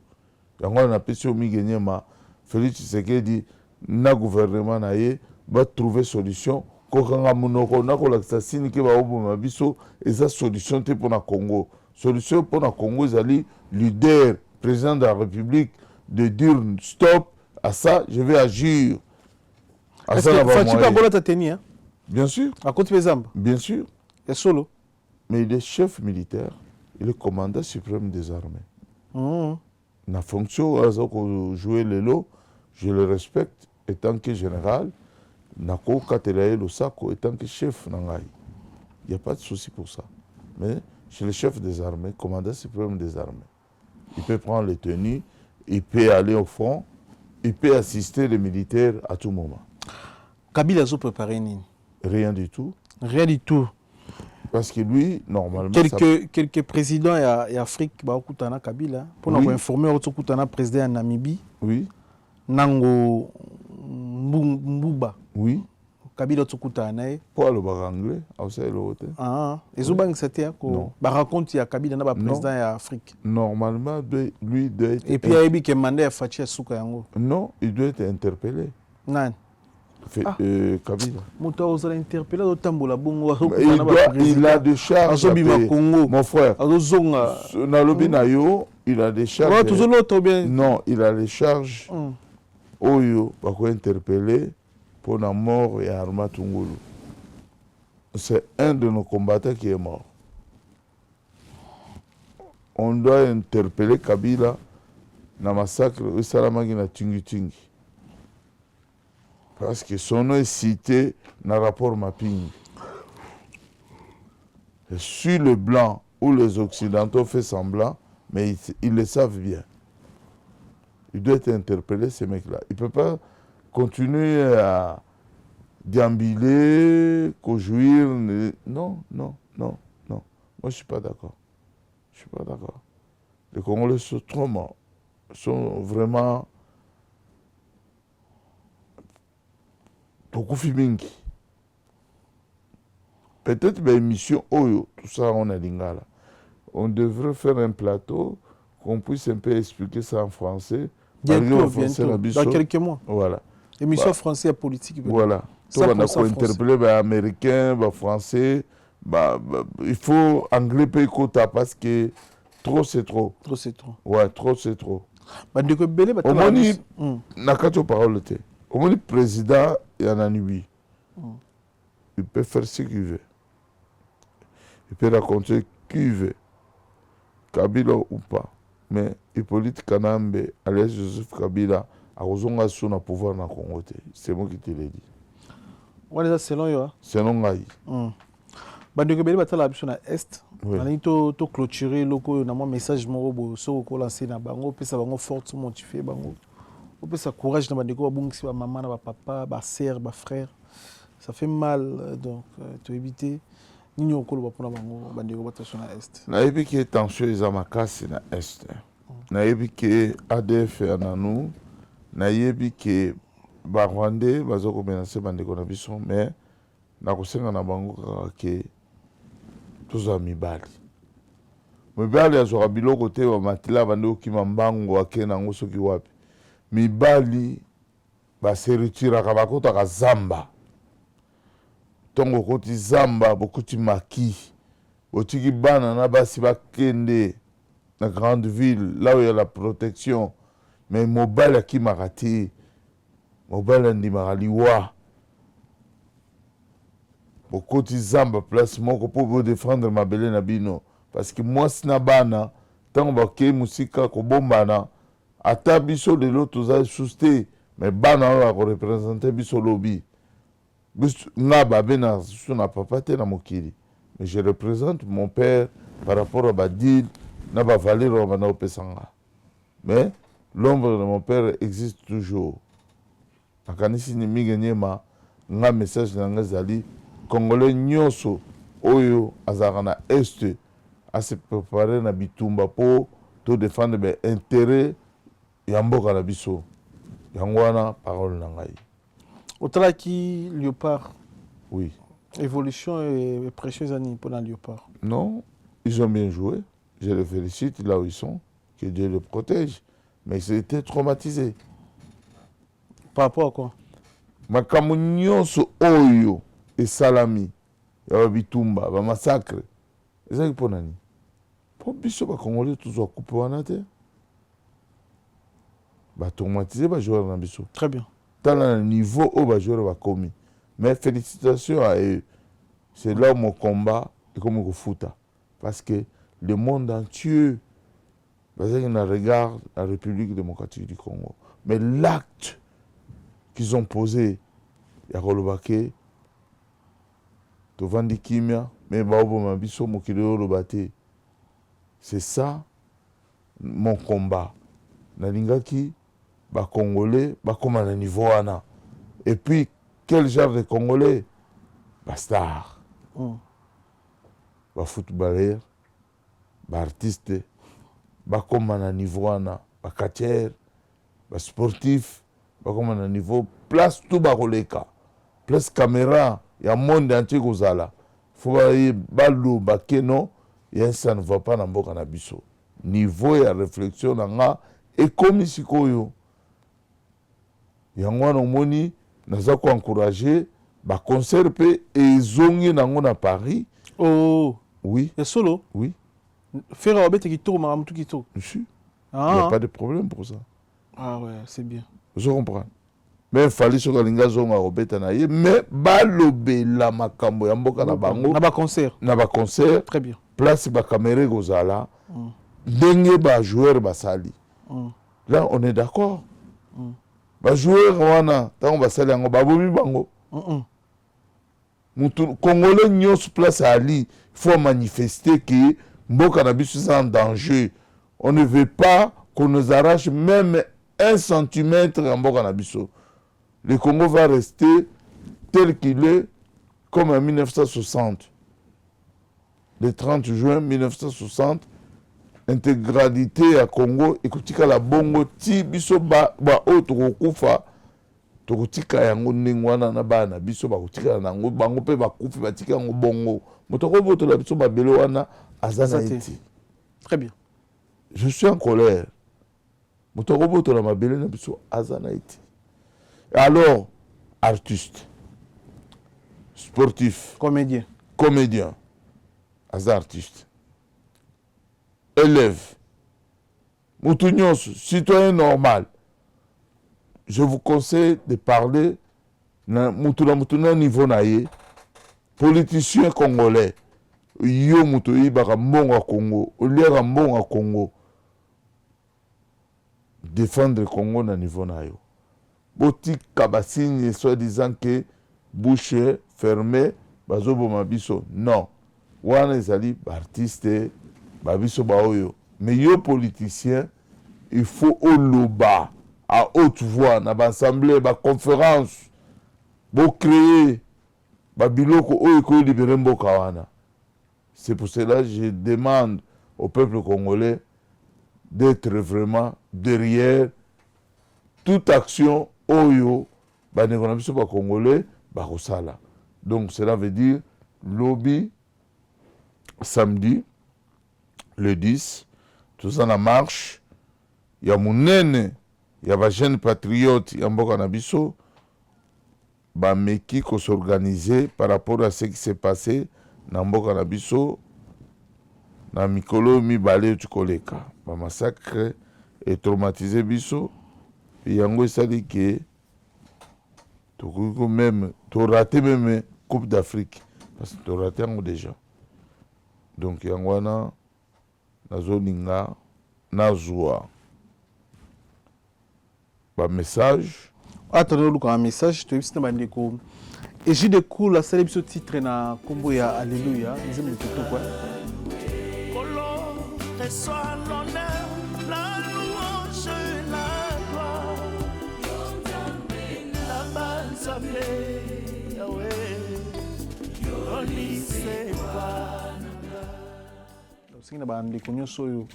Yango on a payé sur Miguenyema, Félix Tshisekedi, na gouvernement na ye, va trouver solution. Kokanga munoko, na kolakisa sini ke ba obo mabiso, eza solution te pour na Congo. Solution pour la Congo, c'est leader, président de la République, de dire stop à ça, je vais agir. Est-ce que Fatiba Bola t'a tenu, hein? Bien sûr. À côté des Zambes? Bien sûr. Et solo? Mais il est chef militaire, il est commandant suprême des armées. La fonction, à jouer le lot, je le respecte étant que général, Nako Katelaye Losako étant que chef Nangaï. Il n'y a pas de souci pour ça. Mais chez le chef des armées, commandant suprême des armées, il peut prendre les tenues, il peut aller au front, il peut assister les militaires à tout moment. Kabila a préparé Nini? Rien du tout. Rien du tout. Parce que lui, normalement... Quelques présidents et Afrique, Kutana Kabila, pour nous informer, Kutana président en Namibie. Oui. Nango Mbuba. Oui. Kabila Tsukutana. Pour le bar anglais, c'est l'autre. Ah, et Zubang c'était quoi? Raconte il y a Kabila n'a pas président en Afrique. Normalement, lui doit être. Et puis il y a demandé à Fatia Souka Yango. Non, il doit être interpellé. Non. Kabila. Mouta osala interpellé au Tambola Bongo. Il a des charges. Mon frère. Nalobi Nayo, il a des charges. Non, il a des charges. Oyo, bako interpellé pour la mort et Arma Tungulu. C'est un de nos combattants qui est mort. On doit interpeller Kabila dans le massacre de Salamagi na Tingi. Parce que son nom est cité dans le rapport mapping. Et sur le blanc, où les Occidentaux font semblant, mais ils le savent bien. Il doit être interpellé, ces mecs-là. Il ne peut pas continuer à déambuler, jouir. Non. Moi, je ne suis pas d'accord. Les Congolais sont trop morts. Sont vraiment... Tokufi mingi. peut-être l'émission Oyo, tout ça on a lingala. On devrait faire un plateau qu'on puisse un peu expliquer ça en français. Bientôt, dans quelques mois. Voilà. Émission française et politique. Voilà. Tout on a interpellé les Américains, les Français. Il faut anglais payer quota parce que trop c'est trop. Trop c'est trop. Ouais, trop c'est trop. Au moins, Nakato parole. Au moins, le président, il y en a nuit. Il peut faire ce qu'il veut. Il peut raconter qui il veut. Kabila ou pas. Mais Hippolyte Kanambe, alias Joseph Kabila, a besoin de pouvoir dans le Congo. C'est moi qui te l'ai dit. Ouais, c'est selon yo. Selon Ngaï. Bandeko beli batala biso na est. Nani to clôturer loko na moi message mo bo so ko lancer na bango pesa bango forte motiver bango. On peut ça courage na bandeko ba bungisi ba maman na ba papa, ba sœur, ba frère. Ça fait mal donc tu éviter nini okolo ba pona bango bandeko batasona na est. Na yebi ki tension eza makasi na est. Na yebi ki ADF na nous. Na yebi ki ba Rwandais bazoko menacer bandeko na biso mais na kosenga na bango kaka ke toza mibali. Mibali azwaka biloko te bamatela bande okima mbango ake nango soki wapi. Mibali base retiraka bakotaka zamba. Tongo koti zamba bokuti maki. Botiki bana na basi bakende na grande ville là où il y a la protection. Mais mobile akimaka te. Mobile andimaka liwa. Bokoti zamba place moko pour défendre ma belle na bino parce que moi sina bana tant baké musika ko bombana ata biso de l'autre za susté mais bana la ko représenter biso lobby nga babena suna papa te na mokili mais je représente mon père par rapport à badil na ba valeur ba na opesanga mais l'ombre de mon père existe toujours akanisi ni miganyema nga message na nga zali Congolais nyonso oyo azaka na est à se préparer na bitumba pour to défendre les intérêts ya mboka na biso. Yango wana parole na ngai. Otala ki Léopard. Oui. Évolution et pression ani pour la Léopard. Non, ils ont bien joué. Je les félicite là où ils sont. Que Dieu les protège. Mais ils étaient traumatisés. Par rapport à quoi? Makambo nyonso oyo et salami ya bitumba ba massacre ezaki mpo nani mpo biso bakongolais tozwa coupe wana te batraumatize bajoueur na biso très bien tala na niveau oyo bajoueur bakomi mais félicitations à eux c'est là où mon combat ekomi kofuta parce que le monde entier bazaki na regard la République démocratique du Congo mais l'acte qu'ils ont posé ya koloba ke tovandi kimia mais baoboma biso mokili oyo oloba te c'est ça mon combat nalingaki bacongolais bakoma na niveau wana et puis quel genre de congolais bastar bafootballeur baartiste bakoma na niveau wana bakatiere basportif bakoma na niveau place tout bakoleka place caméra ya monde entier kozala faut baloba ke non ya ça ne va pas na mboka na biso niveau ya réflexion na nga ekomi sikoyo yango wana omoni naza koencourager baconcert mpe ezongi nango na Paris. Oh oui et solo oui faire obete kitoko makambo tout kitoko il n'y a pas de problème pour ça. Ah ouais c'est bien je comprends. Mais fallait soka linga zonga robeta na ye mais balobela makambo ya mboka na bango na ba concert très bien place ba caméra gozala ndenge ba joueur basali là on est d'accord ba joueur wana tango basali yango babomi bango mutu congolais nyos place ali faut manifester que mboka na biso en danger on ne veut pas qu'on nous arrache même 1 centimètre en mboka na biso. Le Congo va rester tel qu'il est comme en 1960. Le 30 juin 1960, intégralité à Congo, écoutez la bongo ti biso ba autre kufa tokotika yango ndenge wana na bana biso bakotika nango bango mpe bakufi batika yango bongo moto akobotola biso mabele wana aza na ye ti. Très bien. Je suis en colère. Moto akobotola mabele na biso aza na ye ti. Alors artiste, sportif, comédien, aza artiste, élève, moto nyonso, citoyen normal. Je vous conseille de parler na niveau na ye, politicien congolais. Yo mutu yibaka mbongo Congo, oliaka mbongo Congo. Défendre Congo na niveau na yo. Botika basigne soi-disant que bouche fermée, bazobo mabiso. Non. Wana ezali artiste, babiso baoyo. Mais yo politicien, il faut oloba. À haute voix, dans l'assemblée, dans la conférence, pour créer des biloko oyo libérer mboka wana. C'est pour cela que je demande au peuple congolais d'être vraiment derrière toute action oyo baneko na biso ba congolais bakosala. Donc cela veut dire lobby samedi le 10 tout ça la marche ya munene. Il y a des jeunes patriotes, il y a des biso, qui s'organiser par rapport à ce qui s'est passé dans Mboka biso, dans Mikolo Mibale Tukoleka. Le massacre est traumatisé biso. Et il y a dit que tu raté même Coupe d'Afrique. Parce que tu raté déjà. Donc il y a na zoninga na zoa. Message. Attendez un message. Tu as dit que et j'ai des cours la célèbre ce titre na combo ya Alléluia. Nous aimons tout quoi. Reçois l'honneur, la louange, la gloire. La base appelée Yahweh. Yoni c'est pas. Donc c'est na bande konyo soyo.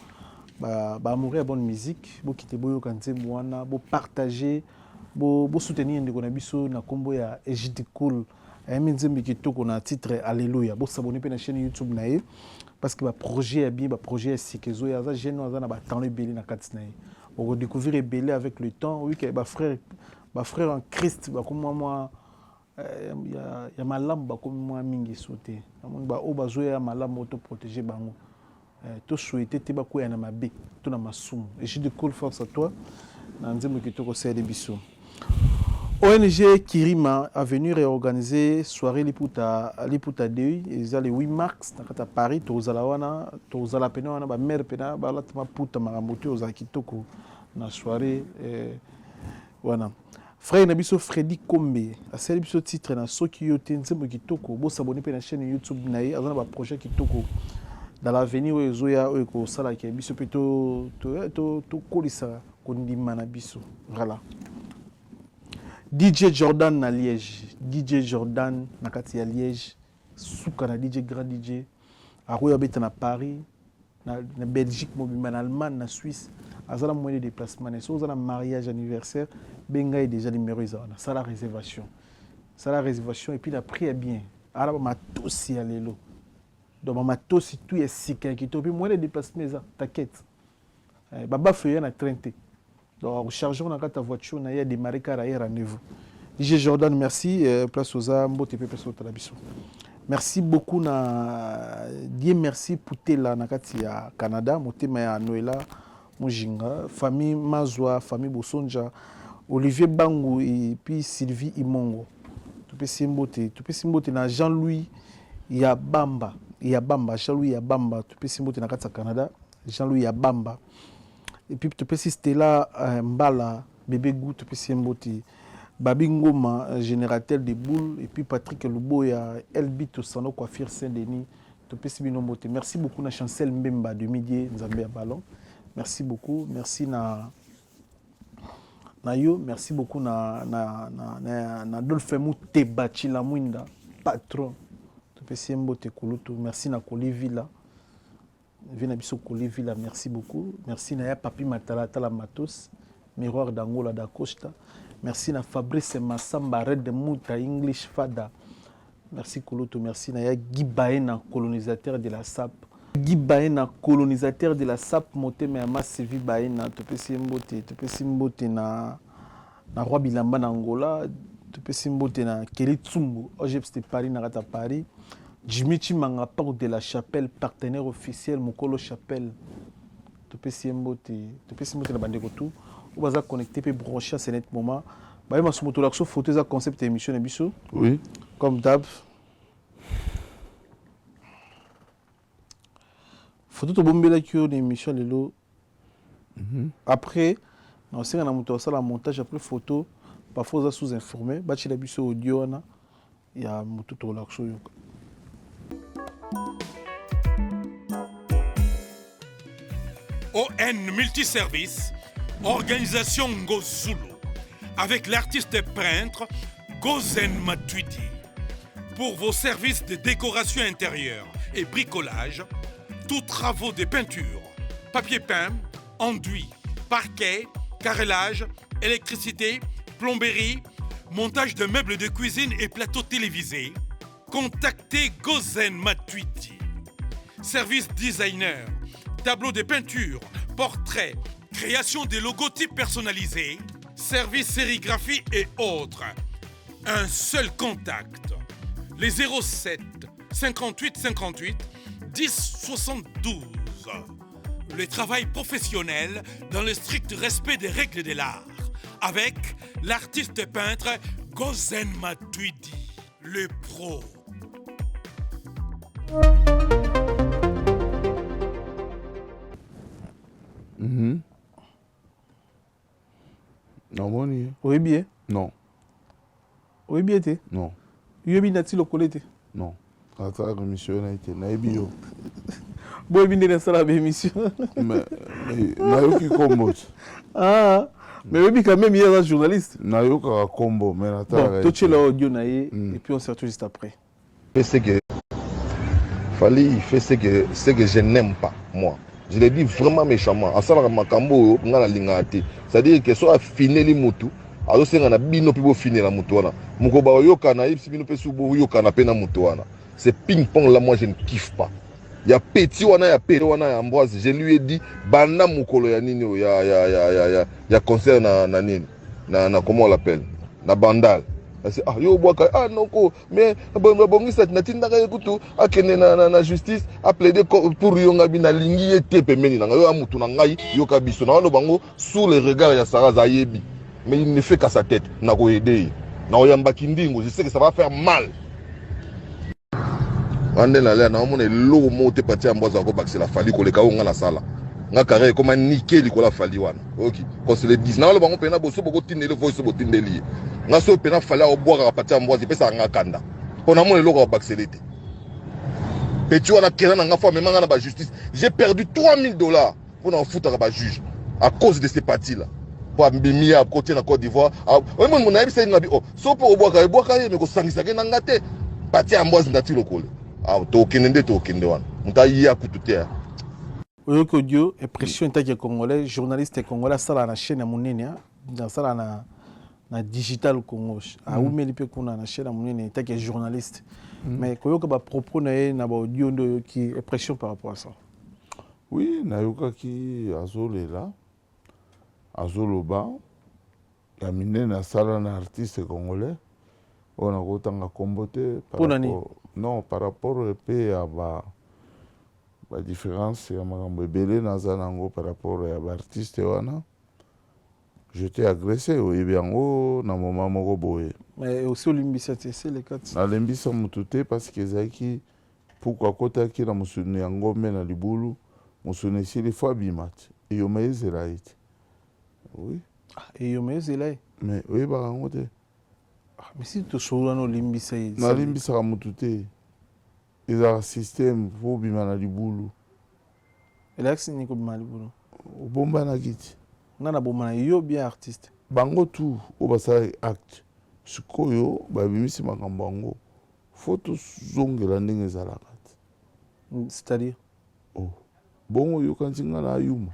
Amoureux à bonne musique, bo kite boyo kanze mwana, bo partager, bo soutenir ndeko na biso na kombo ya Ejidi Cool. Ayamenze kitoko na titre Alléluia. Bo s'abonner pe na chaîne YouTube na ye parce que ba projet ya bien, ba projet ya sikezo ya za jeune za na ba temps le belé na kati na ye. Bo découvrir belé avec le temps, oui que ba frère en Christ ba comme moi ya malam ba comme moi mingi sauter. Ba o ba zoya malam auto protéger bango. Tu souhaites te bakoya na mabe to na masumu et je découle force à toi na nzembo kitoko c'est des bisous. ONG Kirima a venu réorganiser soirée Liputa Deuil et ça le 8 mars à Paris tozala wana tozala pena wana ba mère pena ba latma puta marambote ozala kitoko na soirée wana frère na biso Freddy Kombe a celle biso titre na soki yo te nzembo kitoko bo s'abonner pe na chaîne YouTube na ye azana ba projet kitoko dans l'avenir ozoya oyeko sala ke biso pe to kolisa kondima na biso voilà. DJ Jordan na Liège, DJ Jordan na kati ya Liège, suka na DJ grand DJ, akoya beta na Paris, na Belgique, mobima na Allemagne, na Suisse, azala moyen de déplacement, so za na mariage anniversaire, benga est déjà numéro za na sala réservation. Sala réservation et puis la prière bien. Ala ma tosi ya lelo. Donc ma tosi tout est sika ki to puis moyen de déplacement za, t'inquiète. Baba feuille na 30. Donc, rechargeons ta voiture, on a démarré carrière rendez-vous. DJ Jordan, merci. Place aux âmes, merci beaucoup. Dieu merci pour la Nakatia Canada, Motema Noëlla, Mojinga, famille Mazwa, famille Bosonja, Olivier Bango et puis Sylvie Imongo. Tu peux simboter na Jean-Louis Yabamba, Jean-Louis Yabamba, tu peux simboter na Canada, Jean-Louis Yabamba. Et puis tu peux si Stella Mbala, Bébé Gou, tu peux si Mboti, Babi Ngoma, générateur de boules, et puis Patrick Luboya, Elbi Tosano, Coiffure Saint-Denis, tu peux si Binombote. Merci beaucoup na Chancel Mbemba de Midi, Nzambé à Ballon. Merci beaucoup, merci na yo, merci beaucoup na Dolphemou Tebachi la Mwinda, patron. Tu peux si Mbote Kulutu, merci na Kolivila. Vina biso Kolivila, merci beaucoup. Merci Naya Papi Matala Tala Matos. Miroir d'Angola d'Acosta. Merci na Fabrice Massamba, Red Mouta, English Fada. Merci Koloto, merci na Guy Baena, colonisateur de la SAP. Guy Baena, colonisateur de la SAP, Motema Yama Sevi Baena, Topesi Mbote na Roi Bilamba na Angola, Topesi Mbote na Kelly Tsumbu, OGEP c'était Paris, Narata Paris. Jimmy Chimanga, porte de la chapelle, partenaire officiel, Mokolo Chapelle. Topesi Mbote na Bandeko tout. On va connecter et brancher à ce net moment. Bah, il m'a soumis l'action photo, ça concept émission émission. Oui. Comme d'hab. Photo de Bombela qui est une émission de l'eau. Après, on sait qu'on a monté ça la montage après photo. Parfois, on a sous-informé. Bah, tu l'as vu sur audio, il y a tout au l'action. ON Multiservice, organisation Ngozulu, avec l'artiste peintre Gozen Matuidi. Pour vos services de décoration intérieure et bricolage, tous travaux de peinture, papier peint, enduit, parquet, carrelage, électricité, plomberie, montage de meubles de cuisine et plateaux télévisés, contactez Gozen Matuidi. Service designer, tableau de peinture, portrait, création de logotypes personnalisés, service sérigraphie et autres. Un seul contact. Les 07 58 58 10 72. Le travail professionnel dans le strict respect des règles de l'art. Avec l'artiste peintre Gozen Matuidi, le pro. Non, bon, Oui, bien. non, Oui, bien, t'es. non, Yobi Nati le collé. non. Ata émission na été na ebio. Bon, bien, dans la émission. Mais na yoki combo. Ah, mais oui, quand même, il y a un journaliste. Na yoka combo, mais na ta. Bon, toi, tu es là, audio, et puis on se retrouve juste après. Ce que Fali, il fait ce que je n'aime pas, moi. Je le dis vraiment méchamment. Asala makambo ngana lingati. C'est-à-dire que soit fini les mutu, alors c'est ngana bino pibo fini la mutuana. Mukoba yoka na ipsi bino pe subo yoka na pena mutuana. C'est ping-pong là, moi je ne kiffe pas. Il y a petit wana ya pere wana ya Ambroise, je lui ai dit banda mukolo ya nini ya concert na nini. Na comment on l'appelle? Na bandal. Ah yo boaka ah non ko mais bongisa natindaka ekutu akene na justice a plaider pour yonga bina lingi ete pemeni na yo amutu na ngai yo kabiso na bango sous les regards ya Sarah Zayebi, mais il ne fait qu'à sa tête na ko aider na oyamba kindingo, je sais que ça va faire mal. Ande na le na mona lo mote parti amboza ko bakela Fali ko le ka nga na sala nga carré comme nickel ko la Fali wana. OK quand c'est le 10 na lo bango pena boso boko tindele voice bo tindeli nga so pena Fali o boka parti amboza pesa nga kanda pona mona lo ko bakela te petit wana kena na nga fa même nga na ba justice j'ai perdu $3000 pour na foutre ba juge à cause de ces parties là pour mbimi à côté na Côte d'Ivoire. Oui mon na bisa ngabi oh so po boka mais ko sangisa ke na ngate parti amboza ndati lokole. Ah, tokende wana mutai ya kututea oyo audio impression intake congolais journaliste congolais sala na chaîne ya munene na sala na digital Congo aumeli pe kuna na chaîne ya munene intake journaliste mais koyoka ba propos na ba audio ndo qui impression par rapport à ça. Oui, na yoka ki azolela azoloba ya minene sala na artiste congolais on a kotanga kombote par rapport non par rapport au pays à la différence ya makambo ebele naza nango par rapport à l'artiste wana j'étais agressé oyebi yango na moment moko boye mais aussi olimbisa c'est les quatre nalembisa mutu te parce que ezalaki pourquoi akotaki na mosuni ya ngombe na libulu mosuni esili fo abima te eyoma ezela ye te oui eyoma ezela ye mais oyebaka yango te. Mais si tu sois dans l'imbisa, na limbisa mutu te ezala système fo bima na libulu elax ni ko bima libulu obomba na kiti ngana bomba na yo bien artiste bango tu o basala acte sikoyo babimisi makambo yango fo tozongela ndenge ezalaka te c'est-à-dire oh bongo yokanisi nga na ayuma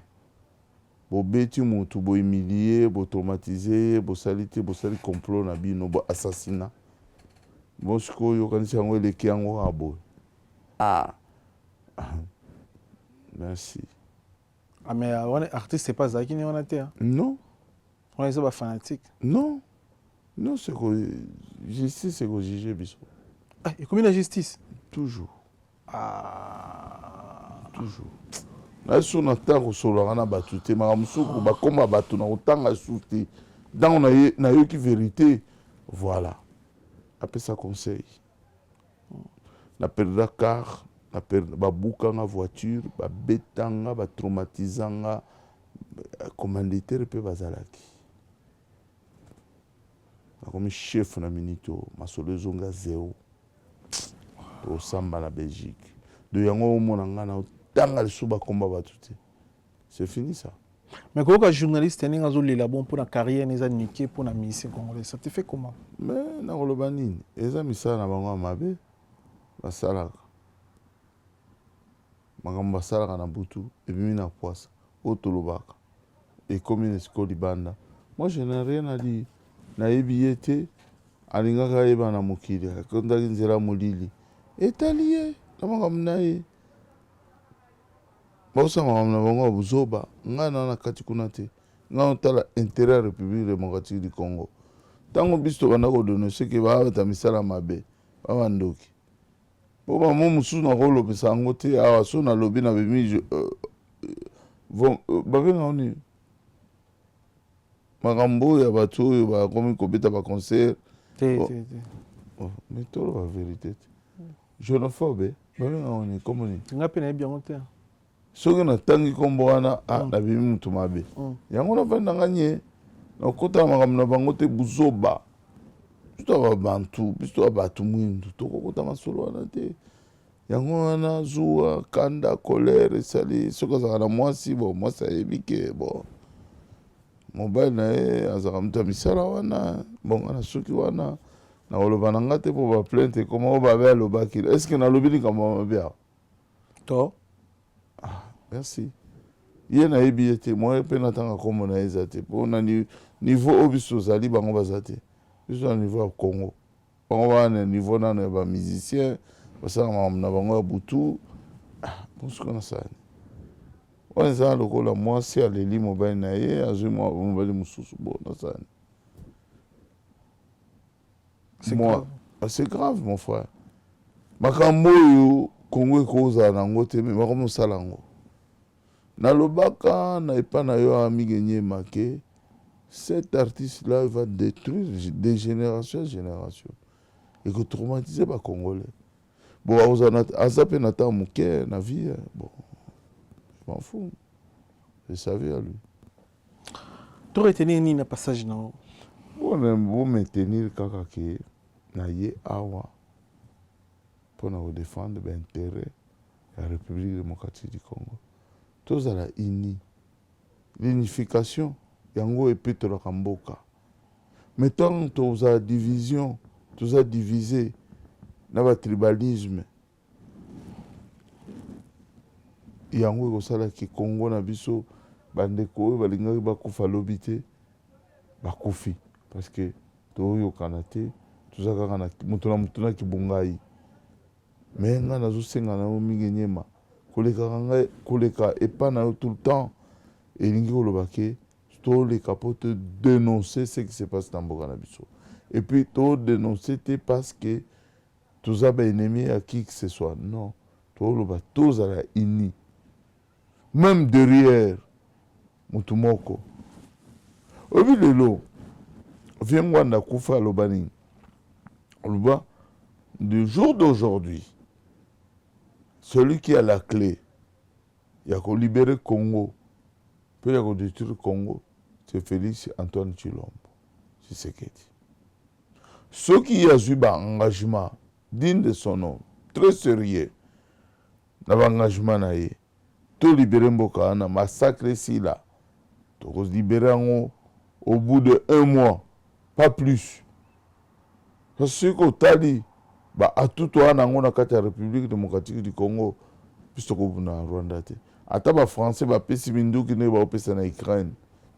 bobeti motu bohumilie botraumatize bosali te bosali complot na bino boassassinat bon sikoyo okanisi yango eleki yango kaka boye merci. Ah, mais artiste, c'est pas ça qui est en terre. Non. On est pas fanatique. Non. Non, c'est que justice, c'est que juger biso. Ah, et combien de justice? Toujours. Ah. Toujours. Là, si on attend que sur la batute, ma musuku, ba comme batu na otanga souti. Dans on a eu qui vérité. Voilà. Après ça conseil. Na perdre car. Babukanga voiture, babetanga, batraumatisanga, commanditaire pe bazalaki. Comme chef na minito, masolo zonga zéro. To samba na Belgique. De yango monanga na tanga le suba komba batute. C'est fini ça. Mais quand un journaliste est là bon pour la carrière, les niqué pour la mission congolaise, ça te fait comment? Mais na kolobani, eza misala na bango mabe, basalaka. Makambo basalaka na butu ebimi na poisa oyo tolobaka ekomi esiko libanda. Moi je n'ai rien à dire. Nayebi ye te alingaka yeba na mokili akondaki nzela molili etali ye na makambo na ye baosala makambo na bango ya buzoba. Ngai na kati kuna te, ngai otala intérêt ya république démocratique du Congo. Ntango biso tobanda kodonose ke babeta misala mabe babandoki Boba momusu na rolo pesa yango te awa so na lobi na bemi babenga oni makambo ya bato oyo bakomi kobeta baconcert mais tolo ba vérité xénophobe babenga oni komoni nga pe na yebi yango te soki natangi kombo wana na bimi mutu mabe yango navandanga nye nakota makambo na bango te buzoba biso babantu biso bato mwindu tokokota masolo wana te yango wana zuwa kanda colère esali soki azalaka na mwasi bo mwasi ayebi ke bo mobile na ye azalaka moto ya misala wana bonga na soki wana na koloba na nga te mpo baplainte ekoma oyo babe alobaki estce nalobi likambo mabe awa to merci ye nayebi ye te moi mpe natanga kombo na ye eza te mpo na niveau oyo biso tozali bango baza te biso na niveau ya Congo bango wana niveau nano ya bamusicien basala makambo na bango ya butu mosiko na sani wana ezala lokola mwasi aleli mobali na ye azwi mobali mosusu bo na sani c'est grave mon frère makambo oyo Congo ekozala nango te me bakomosala yango nalobaka na epa na yo amigenie make cet artiste-là va détruire des générations en génération et que traumatiser les Congolais. Bon, à ça, peut n'attendre mon cœur, na vie. Bon, je m'en fous. Je savais à lui. Tu aurais tenu un passage non? Bon, maintenir kakake na ye awa pour nous défendre l'intérêt de la République démocratique du Congo. Tous à la l'unification. Yango epetolaka mboka. Mais tant que la division, tous a divisé, na ba tribalisme. Yango ekosala ki Congo na biso bandeko oyo balingaki bakufa lobi te bakufi parce que toyokana te toza kaka na moto na moto na kibongai. Mais nga nazosenga na yo mingi nyema koleka epa na yo tout le temps elingi koloba ke tous les capotes dénoncer ce qui se passe dans Boganabiso. Et puis, tout dénoncer parce que tous les ennemis à qui que ce soit. Non. Tous à la ini. Même derrière, Mutumoko. Au vu de l'eau, viens moi na Koufa Lobani. Du jour d'aujourd'hui, celui qui a la clé, il y a qu'à libérer Congo, puis il y a qu'à détruire Congo. C'est Félix Antoine Tshilombo. C'est ce qu'il dit. Ceux qui ont eu un engagement digne de son nom, très sérieux, dans l'engagement, tout libérer Mboka, on a massacré ici là. Tout libérer au bout de 1 mois, pas plus. Parce que Tali, à tout le monde, on a la République démocratique du Congo, puisque on a Rwanda. ata bafrançais bapesi minduki ndenge baopesa na Ukraine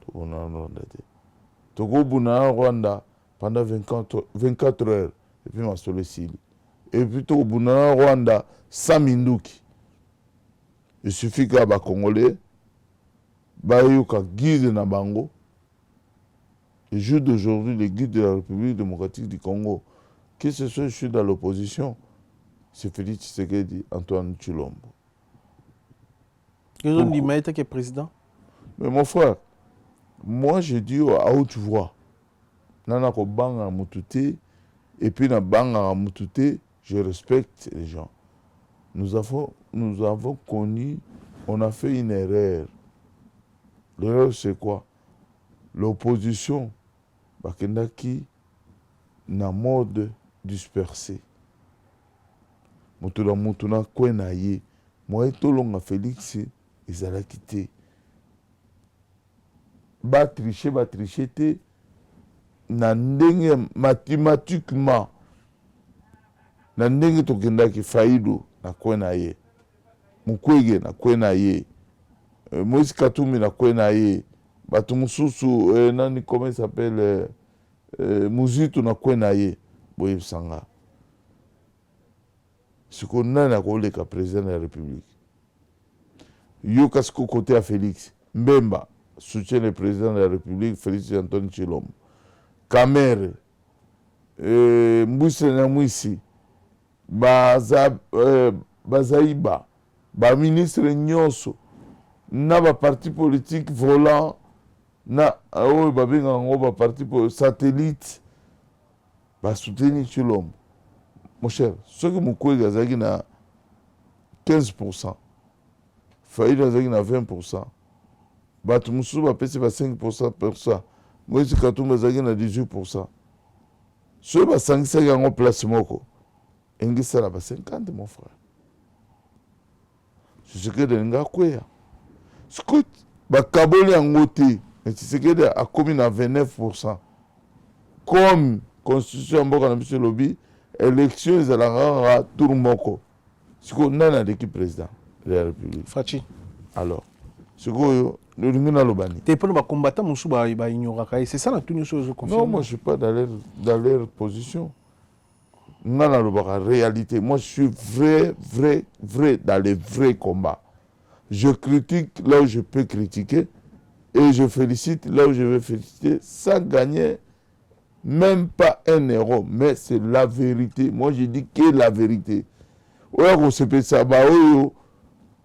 tokobuna na Rwanda te tokobuna na Rwanda pendant 24 heures et puis masolo esili et puis tokobuna na Rwanda sans minduki. Il suffit que les Congolais bayoka guide na bango. Le jour d'aujourd'hui, les guides de la République démocratique du Congo, que ce soit je suis dans l'opposition, c'est Félix Tshisekedi, Antoine Tshilombo. Ils ont dit Maïta qui est président. Mais mon frère, moi je dis à haute voix, nana ko banga mutute et puis na banga mutute, je respecte les gens. Nous avons connu, on a fait une erreur. L'erreur c'est quoi? L'opposition, bakendaki na mode dispersé. Mutula mutuna kwena ye, moi tolonga Félix ezalaki te. Ba tricher te na ndenge mathématiquement na ndenge tokendaki Fayulu na kwena ye, Mukwege na kwena ye, Moïse Katumbi na kwena ye, batu mususu nani comment il s'appelle Muzitu na kwena ye, boye sanga. Siko nani akoleka président de la République. Yo kasiko côté à Félix Mbemba soutient le président de la République Félix Antoine Tshilombo. Kamere Mbwisi na Mwisi Bazaïba ba ministre nyonso na ba parti politique volant na oyo babenga ngo ba parti satellite ba soutenir Tshilombo. Mon cher, ce que Mukwege azaki na 15%, Fayulu azaki na 20%, batu mususu bapesi ba 5%, Moïse Katumbi azaki na 18%. Ceux basangisaki yango place moko, engisala ba 50, mon frère. Tshisekedi nga kweya. Scout, bakaboli yango te, mais Tshisekedi akomi na 29%. Comme constitution mboka na biso lobi, élection ezalaka tour moko. Siko nani aleki président de la République? Fachi. Alors, sikoyo lolingi na lobani. T'es pas le combattant mon souba il va ignorer. C'est ça la tenue chose je confirme. Non, moi je suis pas dans leur position. Nga na lobaka réalité. Moi je suis vrai dans les vrais combats. Je critique là où je peux critiquer et je félicite là où je veux féliciter sans gagner même pas 1 euro, mais c'est la vérité. Moi, je dis que la vérité. Oya ko sepe sa ba oyo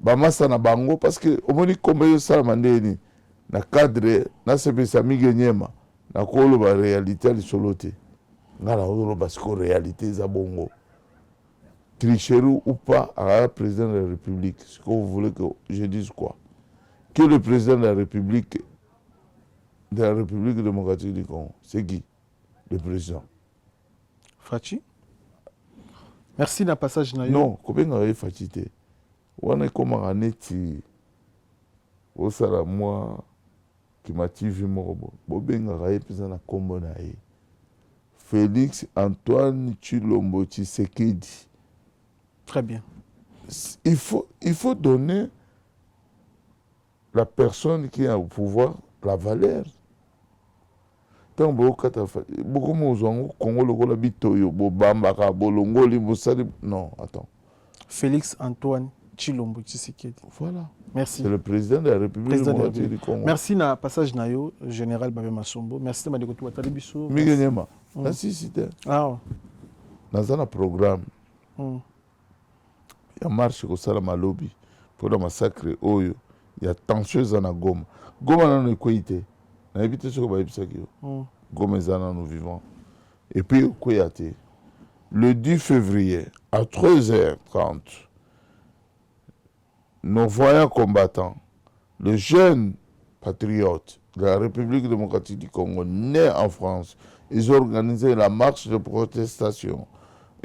ba masa na bango parce que au moni kombe yo sala mandeni na cadre na sepe sa migenyema na kolo ba réalité li solote. Ngala oyo ba siko réalité za bongo. Tricherie ou pas à la président de la République. Ce que vous voulez que je dise quoi? Que le président de la République démocratique du Congo, c'est qui? Le président. Fachi. Merci d'un passage naïf. Non, comment on a fatigué? On est comme un neti. Au sala moi qui m'a tive morobo. Bobenga raye pesa na kombo na ye. Félix Antoine Tshilombo Tshisekedi. Très bien. Il faut donner la personne qui a au pouvoir la valeur. Tant beaucoup de Congo lokola bitoyo bobambaka bolongoli bosali non attends. Félix Antoine Tshilombo Tshisekedi. Voilà. Merci. C'est le président de la République du Congo. Merci na passage nayo général Babé Masombo. Merci de tout atali biso. Migenyema. Merci c'était. Ah. Dans un programme. Il y a marche au Salama Lobby pour le massacre oyo. Il y a tension na Goma. Goma na no ekoité. Na éviter ce que ba ebisaki. Goma zana nous vivons. Et puis Koyate. Le 10 février à 13h30 nos voyants combattants, les jeunes patriotes de la République démocratique du Congo nés en France, ils ont organisé la marche de protestation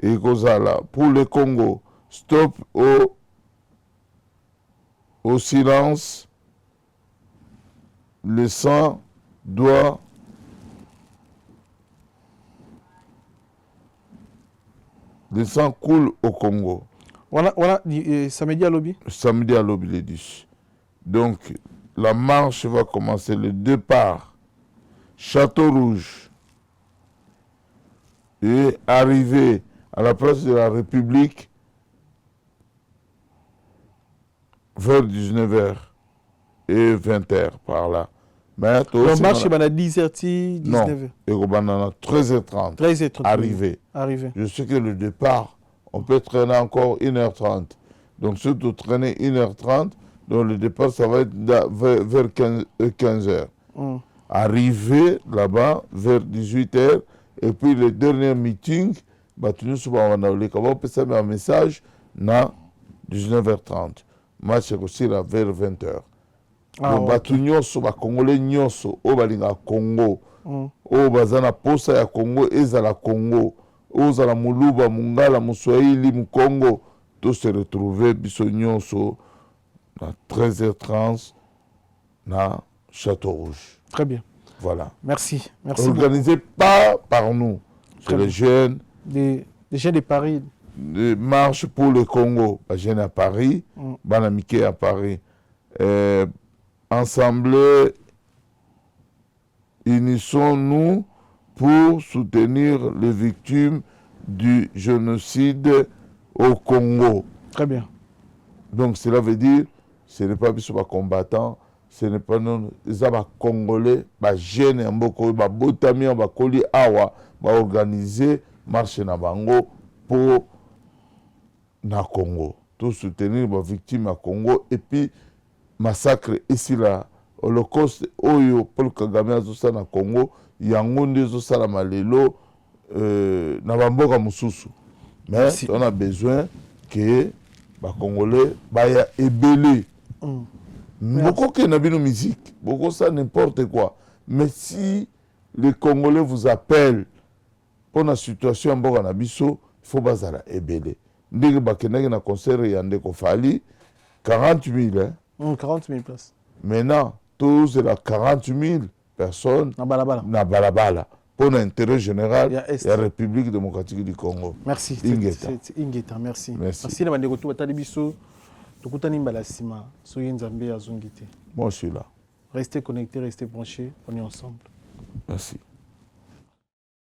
et Kozala pour le Congo. Stop au silence. Le sang doit le sang coule au Congo. Voilà, samedi à lobby. Samedi à lobby les 10. Donc, la marche va commencer le départ, Château Rouge, et arriver à la place de la République vers 19h et 20h par là. Mais La marche est à 10h, 19h. Non, et on à 13h30. 13h30. Arrivé. Arrivé. Je sais que le départ, on peut traîner encore 1h30. Donc, surtout traîner 1h30, donc le départ, ça va être vers 15h. Arrivé là-bas vers 18h, et puis le dernier meeting, nous sommes un message à 19h30. Match est aussi là vers 20h. Donc, batu nyonso ba Congolais nyonso o balinga Congo o bazana posa ya Congo ezala Congo ozala muluba mungala muswahili mu Congo tous se retrouver biso nyonso à 13h30 na Château Rouge. Très bien. Voilà. Merci. Merci. Organisé pas par nous, c'est les jeunes. Les jeunes de Paris. Des marches pour le Congo, les jeunes à Paris, Banamike à Paris. Ensemble, unissons-nous pour soutenir les victimes du génocide au Congo. Très bien. Donc cela veut dire, ce n'est pas des combattants, ce n'est pas des Congolais, des jeunes, des botami, des koli awa, des organiser marche na bango pour na Congo. Tout soutenir les victimes à Congo et puis massacre ici là, Holocauste oyo Paul Kagame azosa na Congo, yango nde ezosala malelo na bamboka mususu. Mais on a besoin que les Congolais baya ebele. Beaucoup qui n'a pas musique, beaucoup ça n'importe quoi. Mais si les Congolais vous appellent pour la situation en mboka na biso, il faut bazala ebele. Ndenge bakendaki na concert ya Ndeko Fali 40 000 hein. 40 000 places. Maintenant, tous la 40 000 personnes na balabala pour l'intérêt général de la République démocratique du Congo. Merci. Ingeta, merci. Merci na bandeko to batali biso. Tokutani mbala sima so yenzambe azongite. Moi je suis là. Restez connectés, restez branchés, on est ensemble. Merci.